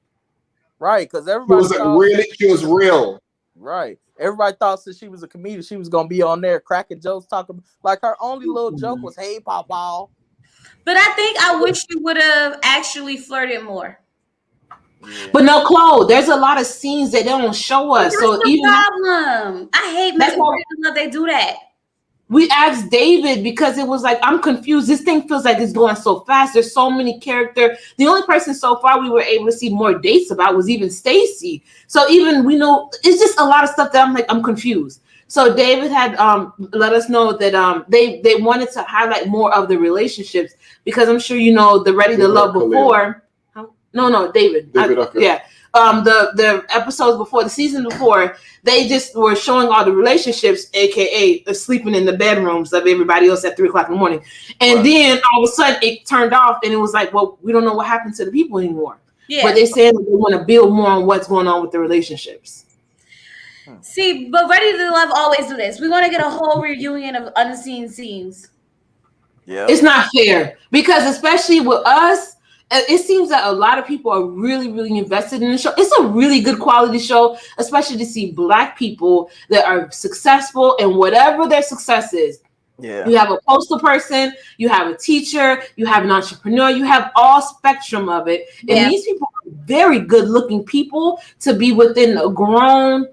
Right, because everybody she was real. Right. Everybody thought since she was a comedian, she was gonna be on there cracking jokes, talking like her only little joke was "Hey, Papa." But I wish you would have actually flirted more. But no, Chloe, there's a lot of scenes that they don't show us. That's so the even problem. I hate when they do that. We asked David because it was like, I'm confused. This thing feels like it's going so fast. There's so many characters. The only person so far we were able to see more dates about was even Stacy. So even we know it's just a lot of stuff that I'm confused. So David had let us know that they wanted to highlight more of the relationships because I'm sure the Ready to Love before. No, David. Yeah. The episodes before, the season before, they just were showing all the relationships, aka sleeping in the bedrooms of everybody else at 3:00 in the morning. And then all of a sudden it turned off and it was like, well, we don't know what happened to the people anymore. Yeah. But they said they want to build more on what's going on with the relationships. See, but Ready to Love always do this. We want to get a whole reunion of unseen scenes. Yeah. It's not fair because especially with us, it seems that a lot of people are really, really invested in the show. It's a really good quality show, especially to see Black people that are successful in whatever their success is. Yeah. You have a postal person, you have a teacher, you have an entrepreneur, you have all spectrum of it. And these people are very good looking people to be within a grown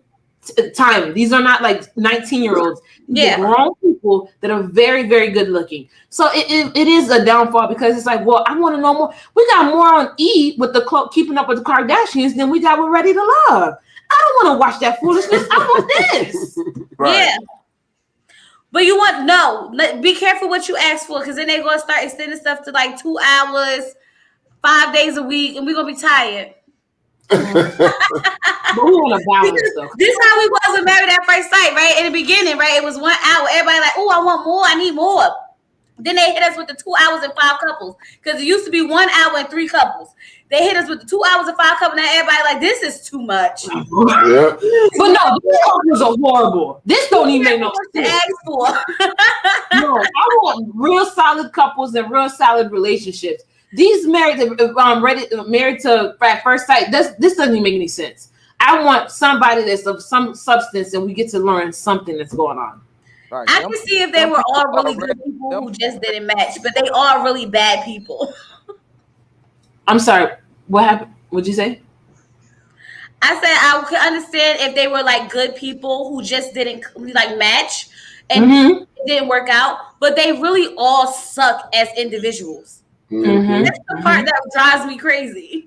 time. These are not like 19-year-olds. They're grown people that are very, very good looking. So it is a downfall because it's like, well, I want to know more. We got more on E with the Keeping Up with the Kardashians than we got with Ready to Love. I don't want to watch that foolishness. I want this. Right. Yeah. But be careful what you ask for because then they're going to start extending stuff to like 2 hours, 5 days a week, and we're going to be tired. But we want to balance stuff. This is how we was with Married at First Sight, right? In the beginning, right? It was 1 hour. Everybody like, oh, I want more. I need more. Then they hit us with the 2 hours and 5 couples because it used to be 1 hour and 3 couples. They hit us with the 2 hours and 5 couples. Now everybody like, this is too much. Yeah. But no, these couples are horrible. This don't even make no sense. Ask for. No, I want real solid couples and real solid relationships. These married to first sight. This doesn't even make any sense. I want somebody that's of some substance, and we get to learn something that's going on. Right. I can see if they were all really good people who just didn't match, but they are really bad people. I'm sorry. What happened? What'd you say? I said I could understand if they were like good people who just didn't like match and it didn't work out, but they really all suck as individuals. That's the part that drives me crazy.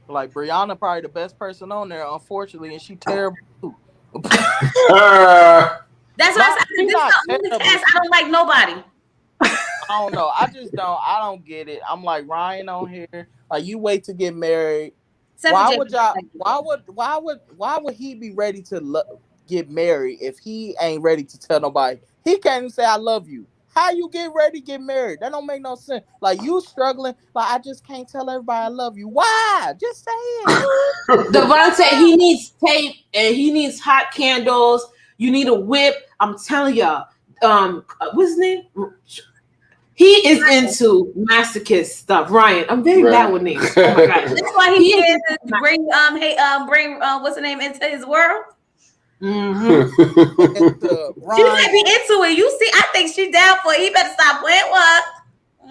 Like Brianna, probably the best person on there, unfortunately, and she terrible too. That's why I said She's this not is the only terrible. cast I don't like nobody. I don't know. I don't get it. I'm like Ryan on here. Like you wait to get married. Except Why for would Jason. y'all? Why would he be ready to get married if he ain't ready to tell nobody? He can't even say I love you. How you get ready to get married? That don't make no sense. Like you struggling. Like I just can't tell everybody I love you. Why? Just say it. Devontae, he needs tape and he needs hot candles. You need a whip. I'm telling y'all. What's his name? He is into masochist stuff. Ryan, I'm very bad with names. Oh my gosh. That's why he said to bring what's the name into his world. It's, She might be into it. You see, I think she's down for it. He better stop playing with her.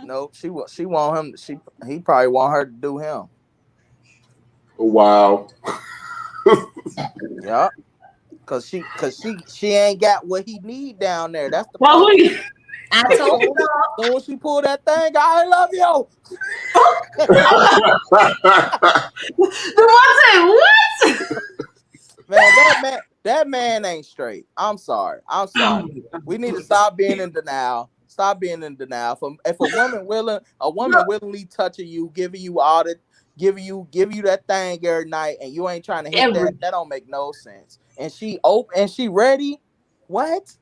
No, she want him. He probably want her to do him. Wow. Yeah, cause she ain't got what he need down there. That's the Well, problem. I told you. So when she pull that thing, I love you. Devontae, what? Man, that man ain't straight. I'm sorry. We need to stop being in denial. Stop being in denial. If a woman willingly touching you, giving you that thing every night, and you ain't trying to hit that don't make no sense. And she open and she ready. What?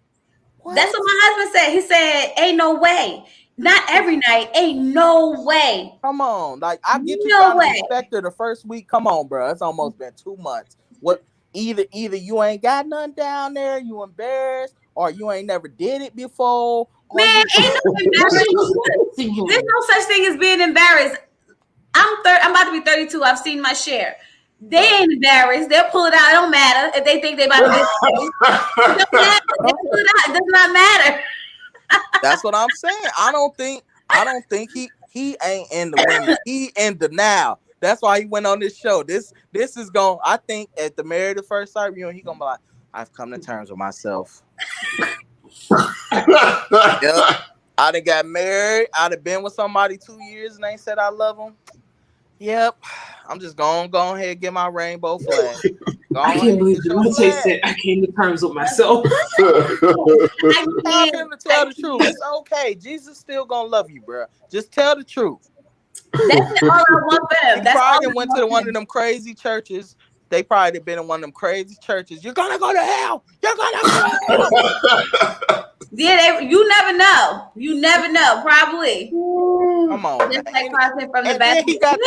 That's what my husband said. He said, "Ain't no way. Not every night. Ain't no way." Come on, like I get you No trying way. to respect her the first week. Come on, bro. It's almost been 2 months. What? Either you ain't got nothing down there, you embarrassed, or you ain't never did it before. Man, ain't no embarrassment. There's no such thing as being embarrassed. I'm about to be 32. I've seen my share. They ain't embarrassed. They'll pull it out. It don't matter if they think they about to get it. Don't matter. They pull it out. It does not matter. That's what I'm saying. I don't think he ain't in the women. He in denial. That's why he went on this show. This is going. I think at the Married at First Sight reunion, he gonna be like, I've come to terms with myself. Yep. I done got married. I'd have been with somebody 2 years and they said I love them. Yep. I'm just gonna go ahead and get my rainbow flag. I can't believe Devontae said I came to terms with myself. Tell him to tell the truth. It's okay. Jesus still gonna love you, bro. Just tell the truth. That's all I want for them. He That's all probably I went want to for one them. of them crazy churches. They probably been in one of them crazy churches. You're gonna go to hell. You're gonna go to hell. Yeah, you never know. You never know. Probably. Come on, Just man. like crossing from the And back. then he got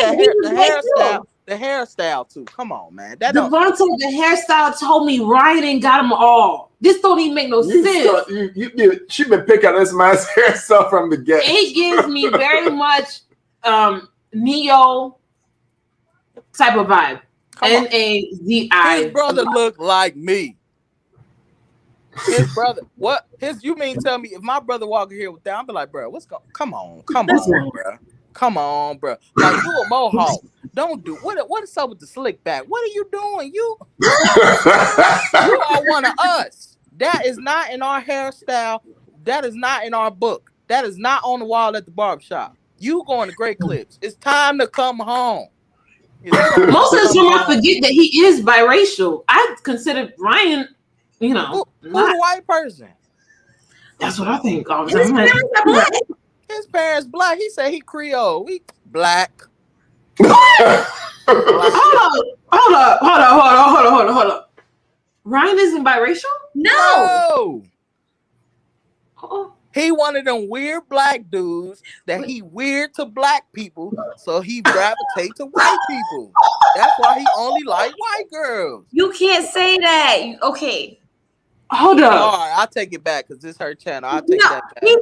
the hairstyle too. Come on, man. That don't. Devontae, the hairstyle told me Ryan ain't got them all. This don't even make no sense. She been picking this man's hair stuff from the get. It gives me very much Neo type of vibe. N-A-Z-I. His brother look like me. His brother, what? You mean tell me if my brother walking here with that, I'll be like, bro, what's going? Come on, bro. Come on, bro. Like you a mohawk. Don't do what is up with the slick back? What are you doing? You are one of us. That is not in our hairstyle. That is not in our book. That is not on the wall at the barbershop. You going to Great Clips. It's time to come home. Most of the time I forget that he is biracial. I consider Ryan, who's a white person? That's what I think all the His time. parents are black. His parents black. He said he Creole. We black. Hold up. Ryan isn't biracial? No. Oh. He one of them weird black dudes that he weird to black people, so he gravitate to white people. That's why he only like white girls. You can't say that. Okay. Hold up. All right, I'll take it back because this is her channel. I'll take that back. He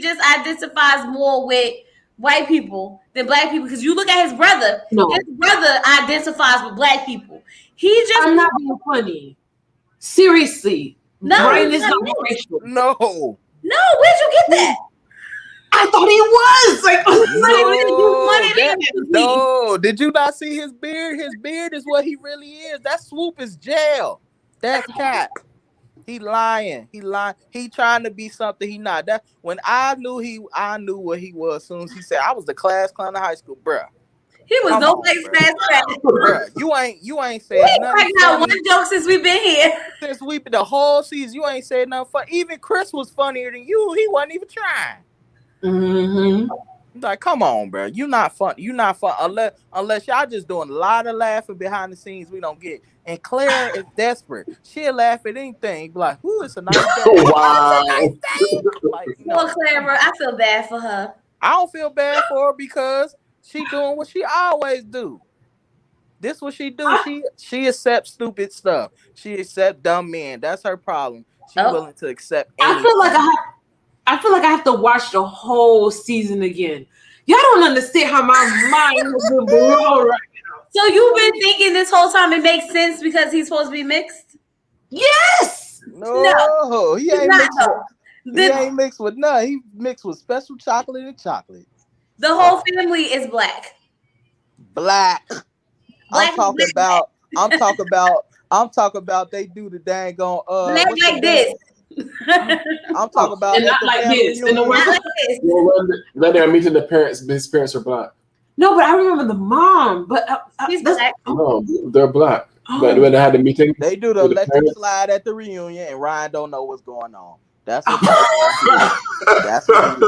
just identifies more with white people than black people. Because you look at his brother. No. His brother identifies with black people. I'm not being funny. Seriously. No, Ryan is not biracial. No. No, where'd you get that? I thought he was like. No, did you not see his beard? His beard is what he really is. That Swoop is jail. That's Cap. He lying. He lying. He trying to be something he not. That when I knew what he was as soon as he said I was the class clown in high school, bruh. He was Come no on, place bruh. fast track. Bruh, you ain't said nothing. Like not funny one joke since we've been here. since we the whole season. You ain't said nothing funny. Even Chris was funnier than you. He wasn't even trying. Mm-hmm. Like, come on, bro. You not fun. You not fun unless y'all just doing a lot of laughing behind the scenes we don't get. And Claire is desperate. She'll laugh at anything. Be like, "Ooh, it's a nice day." Wow. Like, no. Poor Clara, I feel bad for her. I don't feel bad for her because she doing what she always do. This what she do. She accepts stupid stuff. She accepts dumb men. That's her problem. She willing to accept anything. I feel like I have to watch the whole season again. Y'all don't understand how my mind has been blown right now. So you've been thinking this whole time it makes sense because he's supposed to be mixed? Yes. No, he ain't Not mixed. though. He ain't mixed with none. He mixed with special chocolate and chocolate. The whole family is black. Black. I'm talking black. I'm talking about they do the dang on Black like this. I'm talking about and not like this. In the Not world. like this. When they're meeting the parents, his parents are black. No, but I remember the mom. But He's black. No, they're black. Oh. But when they had the meeting, They do the with the electric parents? slide at the reunion, and Ryan don't know what's going on. That's what. That's what.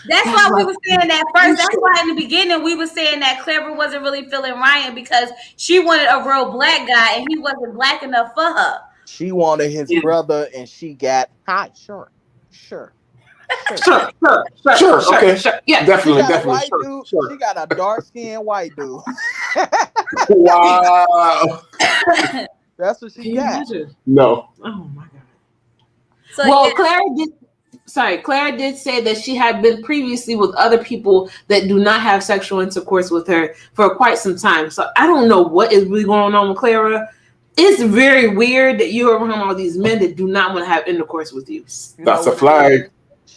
That's why we were saying that first. That's why in the beginning we were saying that Clever wasn't really feeling Ryan because she wanted a real black guy and he wasn't black enough for her. She wanted his brother, and she got hi. Sure. Sure. Okay. Yeah. Definitely, She got a definitely. white Sure, dude. sure. She got a dark skinned white dude. Wow. That's what Can she you got. imagine? No. Oh my god. So Well, yeah, Clara did say that she had been previously with other people that do not have sexual intercourse with her for quite some time. So I don't know what is really going on with Clara. It's very weird that you're around all these men that do not want to have intercourse with you. You That's know a what flag. it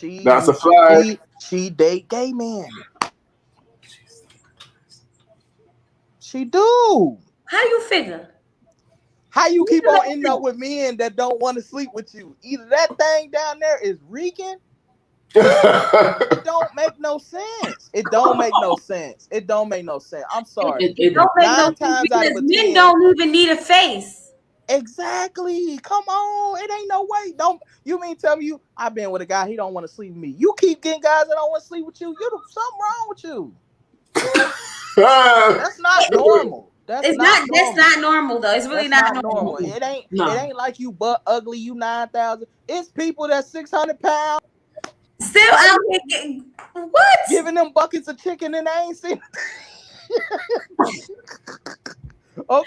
is? That's a flag. She date gay men. She do. how you figure? How you keep on ending up with men that don't want to sleep with you? Either that thing down there is reeking. It don't make no sense. It don't make no sense. It don't make no sense. I'm sorry. It- Don't make no 9 sense times out because of men 10. don't even need a face. Exactly. Come on. It ain't no way. Don't you mean tell me I've been with a guy, he don't want to sleep with me. You keep getting guys that don't want to sleep with you. Something wrong with you. That's not normal. That's not normal though. It's really That's not normal. It ain't No. it ain't like you butt ugly, you 9,000. It's people that's 600 pounds Still out here getting what? giving them buckets of chicken and they ain't seen. Oh,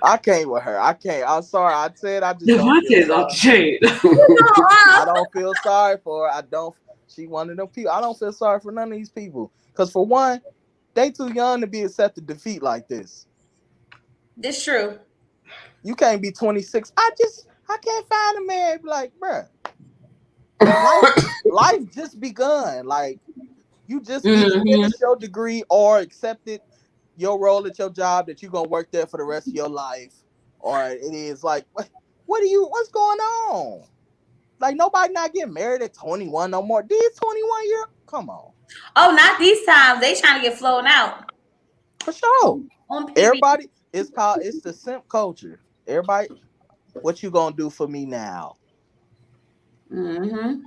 I can't with her. I can't. I'm sorry. I said I just don't feel sorry. I don't feel sorry for her. She one of them people. I don't feel sorry for none of these people. Because for one, they too young to be accepted defeat like this. It's true. You can't be 26. I can't find a man. Be like, bruh, life just begun. Like, you just finished your degree or accepted your role at your job that you're gonna work there for the rest of your life. Or it is like, what's going on? Like, nobody not getting married at 21 no more. These 21 year, come on. Oh, not these times. They trying to get flown out. For sure. On period. Everybody, it's the simp culture. Everybody, what you gonna do for me now? Mm-hmm.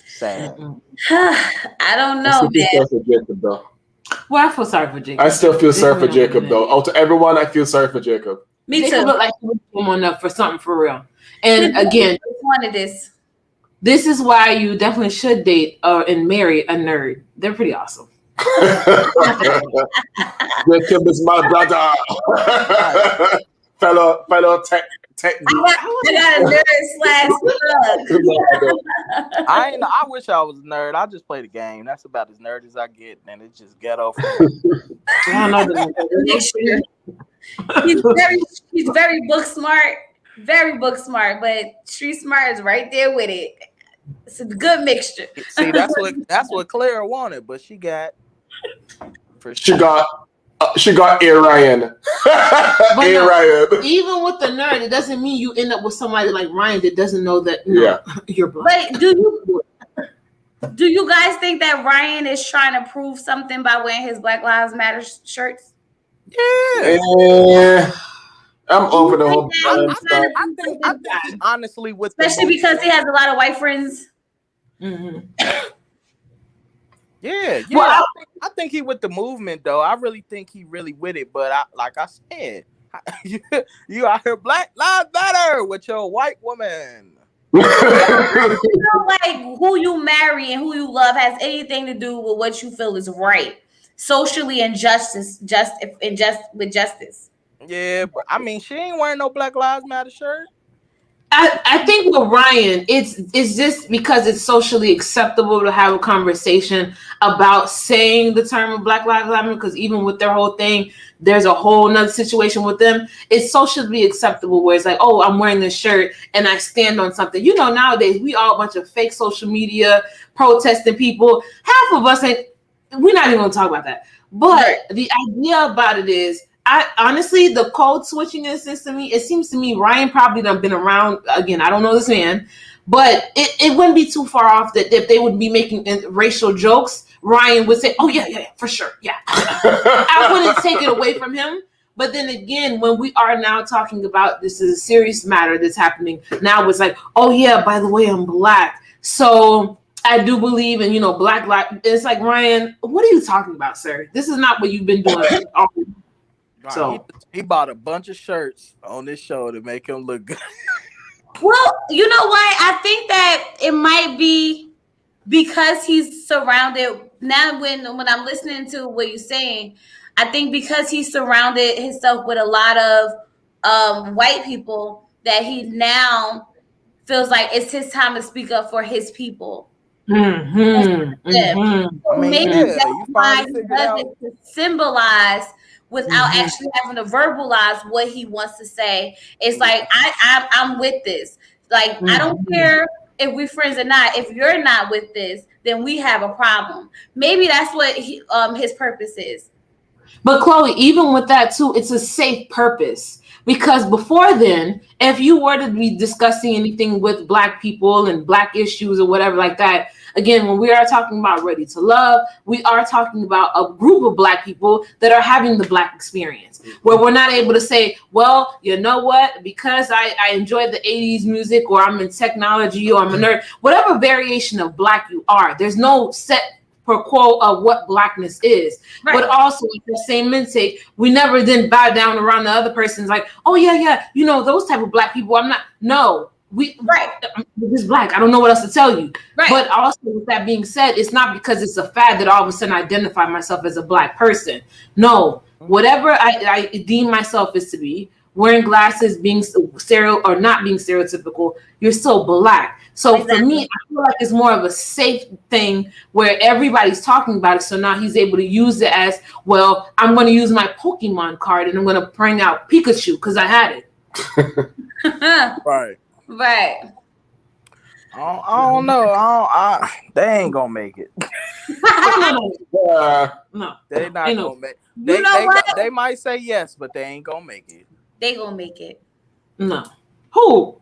Sad. I don't know, man. Well, I feel sorry for Jacob. I still feel sorry for Jacob, though. Out of everyone, I feel sorry for Jacob. Me Jacob too. looked like he was coming up for something for real. And again, Wanted this. this is why you definitely should date and marry a nerd. They're pretty awesome. Jacob is my brother. fellow tech I got a nerd /slug. I wish I was a nerd. I just play the game. That's about as nerd as I get, and it's just ghetto. I don't know. He's very book smart, but street smart is right there with it. It's a good mixture. See, that's what Clara wanted, but she got for She sure. got A. Ryan. A. no, Ryan. Even with the nerd, it doesn't mean you end up with somebody like Ryan that doesn't know that you're black. But do you guys think that Ryan is trying to prove something by wearing his Black Lives Matter shirts? Yeah. I'm over the whole. I think he honestly with the Especially because he has a lot of white friends. Mm-hmm. Yeah. Well, I think he with the movement though. I really think he really with it. But like I said, you out here Black Lives Matter with your white woman. You know, like who you marry and who you love has anything to do with what you feel is right socially and justice. Yeah, but I mean, she ain't wearing no Black Lives Matter shirt. I think with Ryan, it's just because it's socially acceptable to have a conversation about saying the term of Black Lives Matter, because even with their whole thing, there's a whole nother situation with them. It's socially acceptable where it's like, oh, I'm wearing this shirt and I stand on something. You know, nowadays we all a bunch of fake social media protesting people. Half of us we're not even gonna talk about that. But the idea about it is, I honestly, the code switching instance to me, it seems to me Ryan probably done been around again. I don't know this man, but it wouldn't be too far off that if they would be making racial jokes, Ryan would say, "Oh yeah, for sure, yeah." I wouldn't take it away from him. But then again, when we are now talking about this is a serious matter that's happening now, it's like, "Oh yeah, by the way, I'm black." So I do believe in black life. It's like, Ryan, what are you talking about, sir? This is not what you've been doing. So he bought a bunch of shirts on this show to make him look good. Well, you know what? I think that it might be because he's surrounded now. When I'm listening to what you're saying, I think because he surrounded himself with a lot of white people, that he now feels like it's his time to speak up for his people. Mm-hmm. I mean, maybe yeah, that's you why finally he figured does out. it to symbolize without actually having to verbalize what he wants to say. It's like I'm with this. Like I don't care if we're friends or not. If you're not with this, then we have a problem. Maybe that's what his purpose is. But Chloe, even with that too, it's a safe purpose. Because before then, if you were to be discussing anything with black people and black issues or whatever like that, again, when we are talking about Ready to Love, we are talking about a group of black people that are having the black experience, where we're not able to say, well, you know what, because I enjoy the 80s music, or I'm in technology, or I'm a nerd, whatever variation of black you are, there's no set per quo of what blackness is. Right. But also in the same intake, we never then bow down around the other person's like, oh yeah, those type of black people, I'm not, no. This black. I don't know what else to tell you. Right. But also, with that being said, it's not because it's a fad that all of a sudden I identify myself as a black person. No, whatever I deem myself as to be, wearing glasses, being or not being stereotypical, you're still black. So exactly. For me, I feel like it's more of a safe thing where everybody's talking about it. So now he's able to use it as, well, I'm going to use my Pokemon card and I'm going to bring out Pikachu because I had it. Right. Right. I don't know. They ain't gonna make it. No, they not gonna make it. They might say yes, but they ain't gonna make it. They gonna make it. No. Who?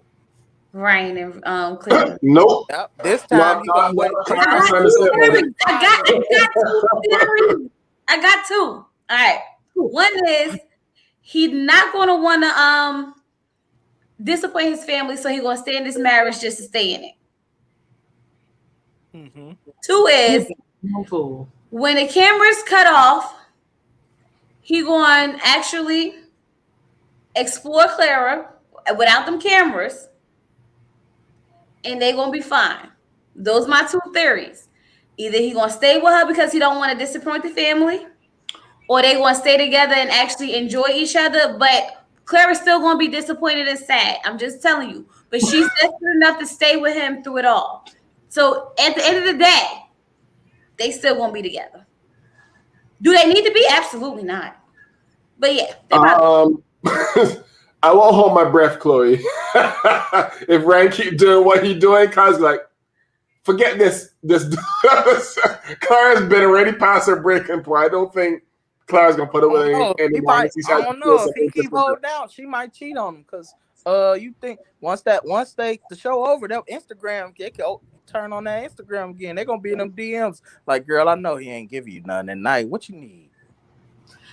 Ryan and Cleveland. Nope. Yep. This time you gonna wait. I got two. All right. One is he's not gonna want to disappoint his family, so he's gonna stay in this marriage just to stay in it. Mm-hmm. Two is when the camera's cut off, he going to actually explore Clara without them cameras, and they gonna be fine. Those are my two theories. Either he gonna stay with her because he don't want to disappoint the family, or they gonna stay together and actually enjoy each other, but Clara's still going to be disappointed and sad. I'm just telling you. But she's desperate enough to stay with him through it all. So at the end of the day, they still won't be together. Do they need to be? Absolutely not. But yeah. I won't hold my breath, Chloe. If Rand keep doing what he's doing, cause like, forget this. Clara's been already past her breaking point. I don't think Clara's gonna put it with anymore. I don't know if he keep holding out, she might cheat on him because you think once the show over, that Instagram they can turn on that Instagram again. They're gonna be in them DMs like, girl, I know he ain't give you nothing at night. What you need?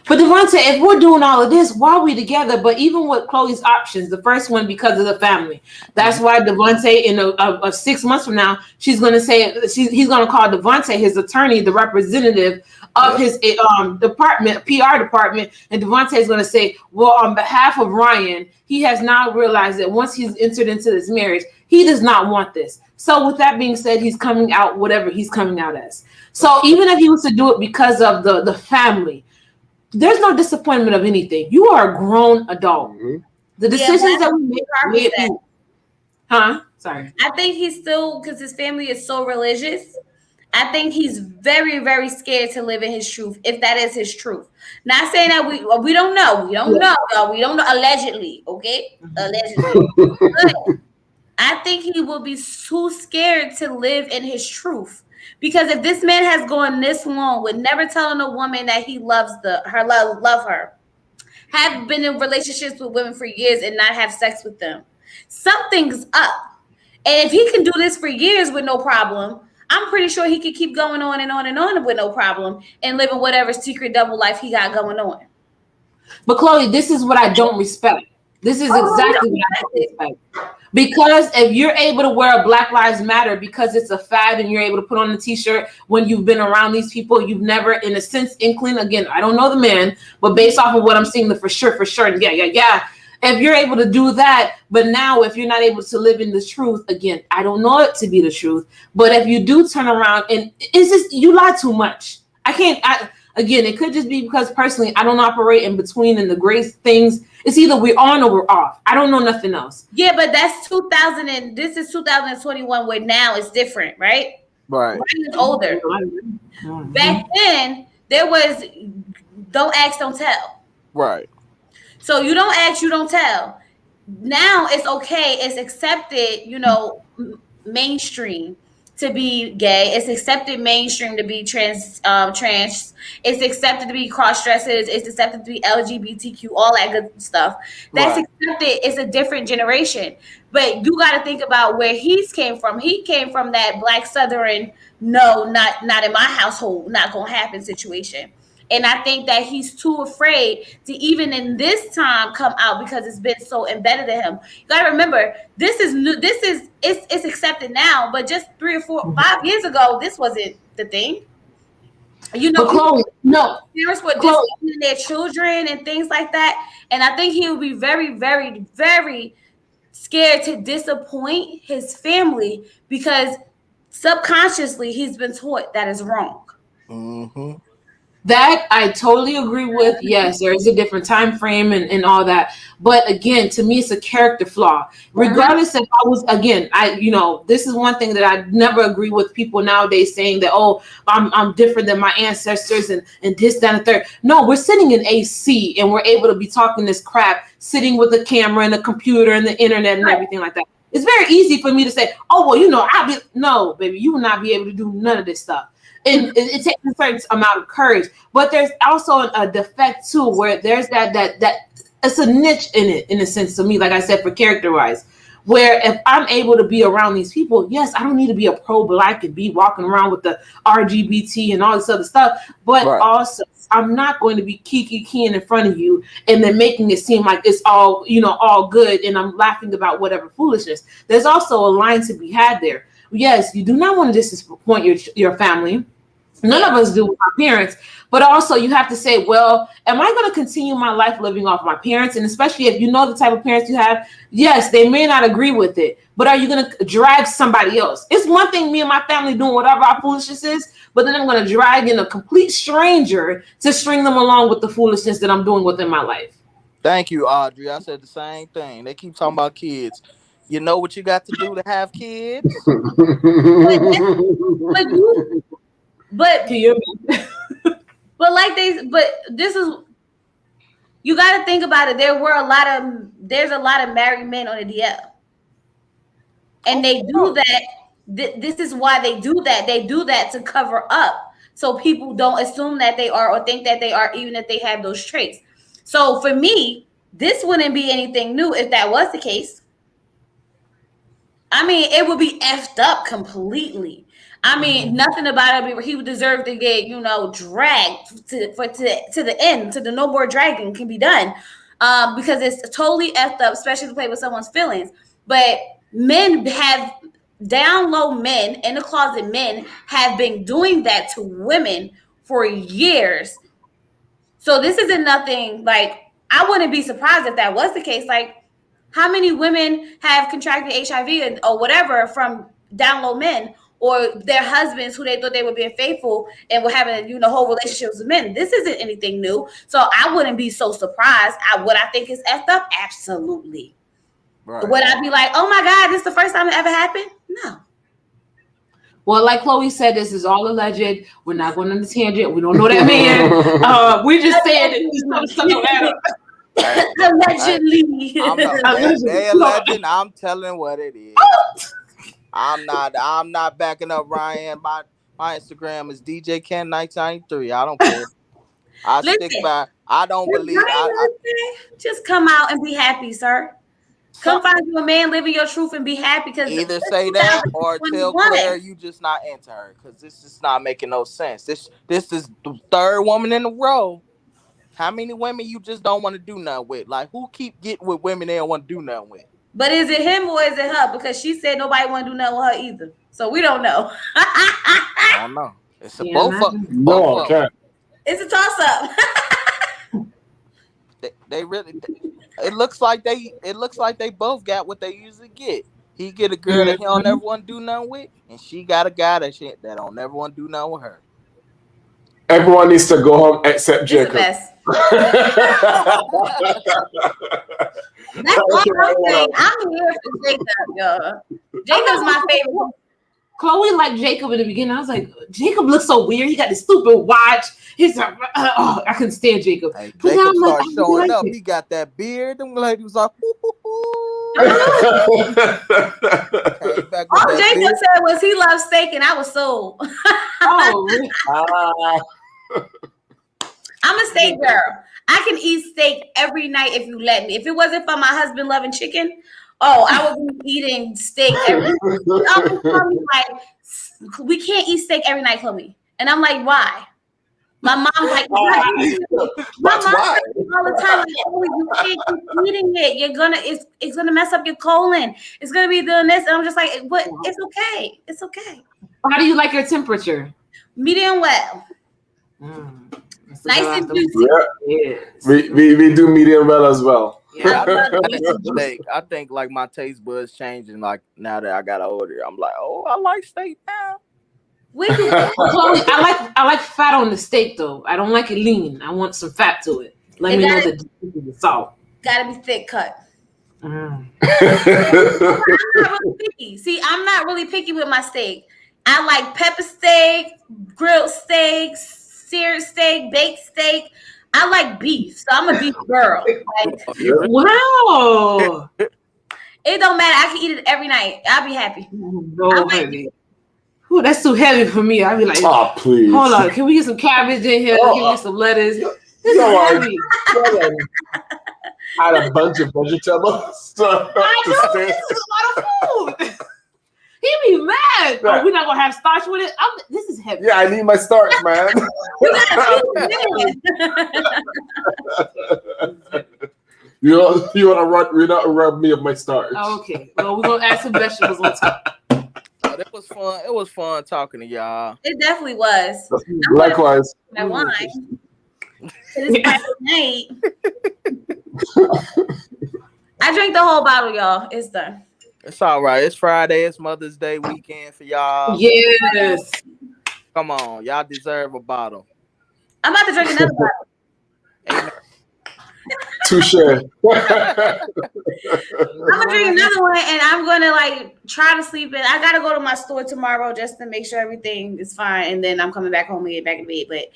But Devontae, if we're doing all of this, why are we together? But even with Chloe's options, the first one because of the family. That's why Devontae, in 6 months from now, she's going to say he's going to call Devontae, his attorney, the representative of his department, PR department, and Devontae is going to say, well, on behalf of Ryan, he has now realized that once he's entered into this marriage, he does not want this. So with that being said, he's coming out whatever he's coming out as. So even if he was to do it because of the family, there's no disappointment of anything. You are a grown adult. Mm-hmm. The decisions that we make, Sorry. I think he's still, because his family is so religious, I think he's very, very scared to live in his truth, if that is his truth. Not saying that we don't know. We don't know, y'all. We don't know. Allegedly, okay? Allegedly. But I think he will be too scared to live in his truth. Because if this man has gone this long with never telling a woman that he loves her, have been in relationships with women for years and not have sex with them, something's up. And if he can do this for years with no problem, I'm pretty sure he could keep going on and on and on with no problem and living whatever secret double life he got going on. But Chloe, this is what I don't respect. This is exactly what I don't respect. Because if you're able to wear a Black Lives Matter because it's a fad and you're able to put on a t-shirt when you've been around these people, you've never, in a sense, inkling, again, I don't know the man, but based off of what I'm seeing, for sure, and yeah. If you're able to do that, but now if you're not able to live in the truth, again, I don't know it to be the truth, but if you do turn around and it's just, you lie too much. Again, it could just be because personally, I don't operate in between and the gray things. It's either we're on or we're off. I don't know nothing else. Yeah, but that's 2000 and this is 2021 where now it's different, right? Right. Ryan is older. Back then, there was don't ask, don't tell. Right. So you don't ask, you don't tell. Now it's okay. It's accepted, mainstream to be gay. It's accepted mainstream to be trans. It's accepted to be cross-dressers. It's accepted to be LGBTQ, all that good stuff. That's accepted. It's a different generation. But you got to think about where he's came from. He came from that Black Southern, no, not in my household, not going to happen situation. And I think that he's too afraid to even in this time come out because it's been so embedded in him. You got to remember, this is new. It's accepted now, but just 3 or 4, 5 years ago, this wasn't the thing. But Chloe, no. Parents were disciplining their children and things like that. And I think he would be very, very, very scared to disappoint his family because subconsciously he's been taught that is wrong. Mm-hmm. That I totally agree with. Yes, there is a different time frame and all that. But again, to me, it's a character flaw. Regardless if I was, again, this is one thing that I never agree with people nowadays saying that, oh, I'm different than my ancestors and this, that, and the third. No, we're sitting in AC and we're able to be talking this crap, sitting with a camera and a computer and the internet and everything like that. It's very easy for me to say, oh, well, no, baby, you will not be able to do none of this stuff. And it takes a certain amount of courage, but there's also a defect too, where there's that it's a niche in it, in a sense, to me, like I said, for character wise, where if I'm able to be around these people, yes, I don't need to be a pro-Black and be walking around with the LGBT and all this other stuff, but also I'm not going to be keying in front of you and then making it seem like it's all, all good and I'm laughing about whatever foolishness. There's also a line to be had there. Yes, you do not want to disappoint your family. None of us do with our parents, but also you have to say, well, am I going to continue my life living off my parents? And especially if you know the type of parents you have, yes, they may not agree with it, but are you going to drag somebody else? It's one thing me and my family doing whatever our foolishness is, but then I'm going to drag in a complete stranger to string them along with the foolishness that I'm doing within my life. Thank you, Audrey. I said the same thing. They keep talking about kids. You know what you got to do to have kids? But this is, you got to think about it. There's a lot of married men on the DL, and they do that this is why they do that. They do that to cover up so people don't assume that they are or think that they are, even if they have those traits. So for me, this wouldn't be anything new if that was the case. I mean, it would be effed up completely. I mean, nothing about it. He would deserve to get, dragged to the end, to the no more dragging can be done, because it's totally effed up, especially to play with someone's feelings. But men have down low men in the closet. Men have been doing that to women for years. So this isn't nothing. Like, I wouldn't be surprised if that was the case. Like, how many women have contracted HIV or whatever from down low men, or their husbands who they thought they were being faithful and were having, whole relationships with men? This isn't anything new. So I wouldn't be so surprised. Would I think it's effed up? Absolutely. Right. Would I be like, oh my God, this is the first time it ever happened? No. Well, like Chloe said, this is all alleged. We're not going on the tangent. We don't know that man. We just said it. Allegedly. They alleged. I'm telling what it is. I'm not backing up Ryan. My Instagram is DJ Ken 1993. I don't care. Stick by. I don't believe. Just come out and be happy, sir. Come find you a man, living your truth, and be happy. Because either say that or tell Claire you just not into her, because this is not making no sense. This is the third woman in a row. How many women you just don't want to do nothing with? Like, who keep getting with women they don't want to do nothing with? But is it him or is it her? Because she said nobody want to do nothing with her either. So we don't know. I don't know. It's both of them. No, okay. It's a toss-up. They really. It looks like they both got what they usually get. He get a girl that he don't ever want to do nothing with, and she got a guy that don't never want to do nothing with her. Everyone needs to go home except Jacob. That's all I'm saying. I'm here for Jacob, y'all. Jacob's my favorite. Chloe liked Jacob in the beginning. I was like, Jacob looks so weird. He got this stupid watch. He's like, I couldn't stand Jacob. Hey, Jacob started showing up. He got that beard. Them ladies was like, all Jacob said was he loved steak, and I was sold. Really? I'm a steak girl. I can eat steak every night if you let me. If it wasn't for my husband loving chicken, I would be eating steak every night. Like, we can't eat steak every night, Chloe. And I'm like, why? My mom's like, my mom says all the time, like, you can't keep eating it. It's gonna mess up your colon. It's gonna be doing this. And I'm just like, what? It's okay. It's okay. How do you like your temperature? Medium well. Nice and juicy. Yeah. We do medium well as well. Yeah. I think like my taste buds changing. Like now that I got older, I'm like, I like steak now. Chloe, I like fat on the steak though. I don't like it lean. I want some fat to it. Let me know the salt. Gotta be thick cut. I'm not really picky. See, I'm not really picky with my steak. I like pepper steak, grilled steak, seared steak, baked steak. I like beef, so I'm a beef girl. Like, wow. It don't matter. I can eat it every night. I'll be happy. No, baby. Ooh, that's too heavy for me. I'll be like, oh, please. Hold on. Can we get some cabbage in here? Can we get some lettuce? This is heavy. I had a bunch of vegetables. I know, this is a lot of food. He be mad. Yeah. We're not going to have starch with it. This is heavy. Yeah, I need my starch, man. You want to rub me of my starch. Okay. Well, we're going to add some vegetables on top. It was fun. It was fun talking to y'all. It definitely was. Likewise. My wine. It's Friday night. I drank the whole bottle, y'all. It's done. It's all right. It's Friday. It's Mother's Day weekend for y'all. Yes. Come on. Y'all deserve a bottle. I'm about to drink another bottle. Touche. I'm gonna drink another one, and I'm gonna try to sleep in. I gotta go to my store tomorrow just to make sure everything is fine, and then I'm coming back home and get back in bed. But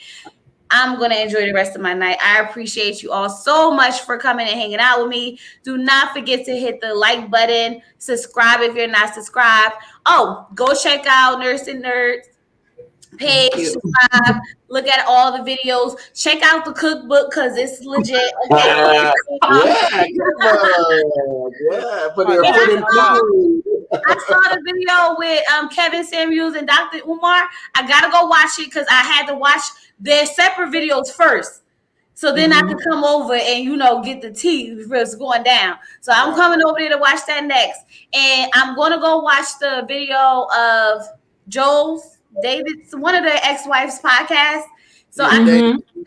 I'm going to enjoy the rest of my night. I appreciate you all so much for coming and hanging out with me. Do not forget to hit the like button, subscribe if you're not subscribed. Oh, go check out Nurse and Nerds page, subscribe, look at all the videos, check out the cookbook because it's legit. Okay. Yeah, I saw the video with Kevin Samuels and Dr. Umar. I gotta go watch it because I had to watch their separate videos first. So then I can come over and get the tea what's going down. So I'm coming over there to watch that next. And I'm gonna go watch the video of David's one of the ex-wife's podcasts. So I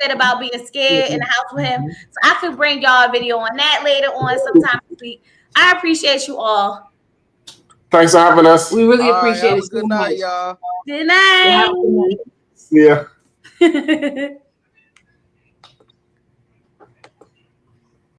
said about being scared in the house with him. So I could bring y'all a video on that later on sometime this week. I appreciate you all. Thanks for having us. We really appreciate it. Good night, y'all. Good night. Yeah. See ya.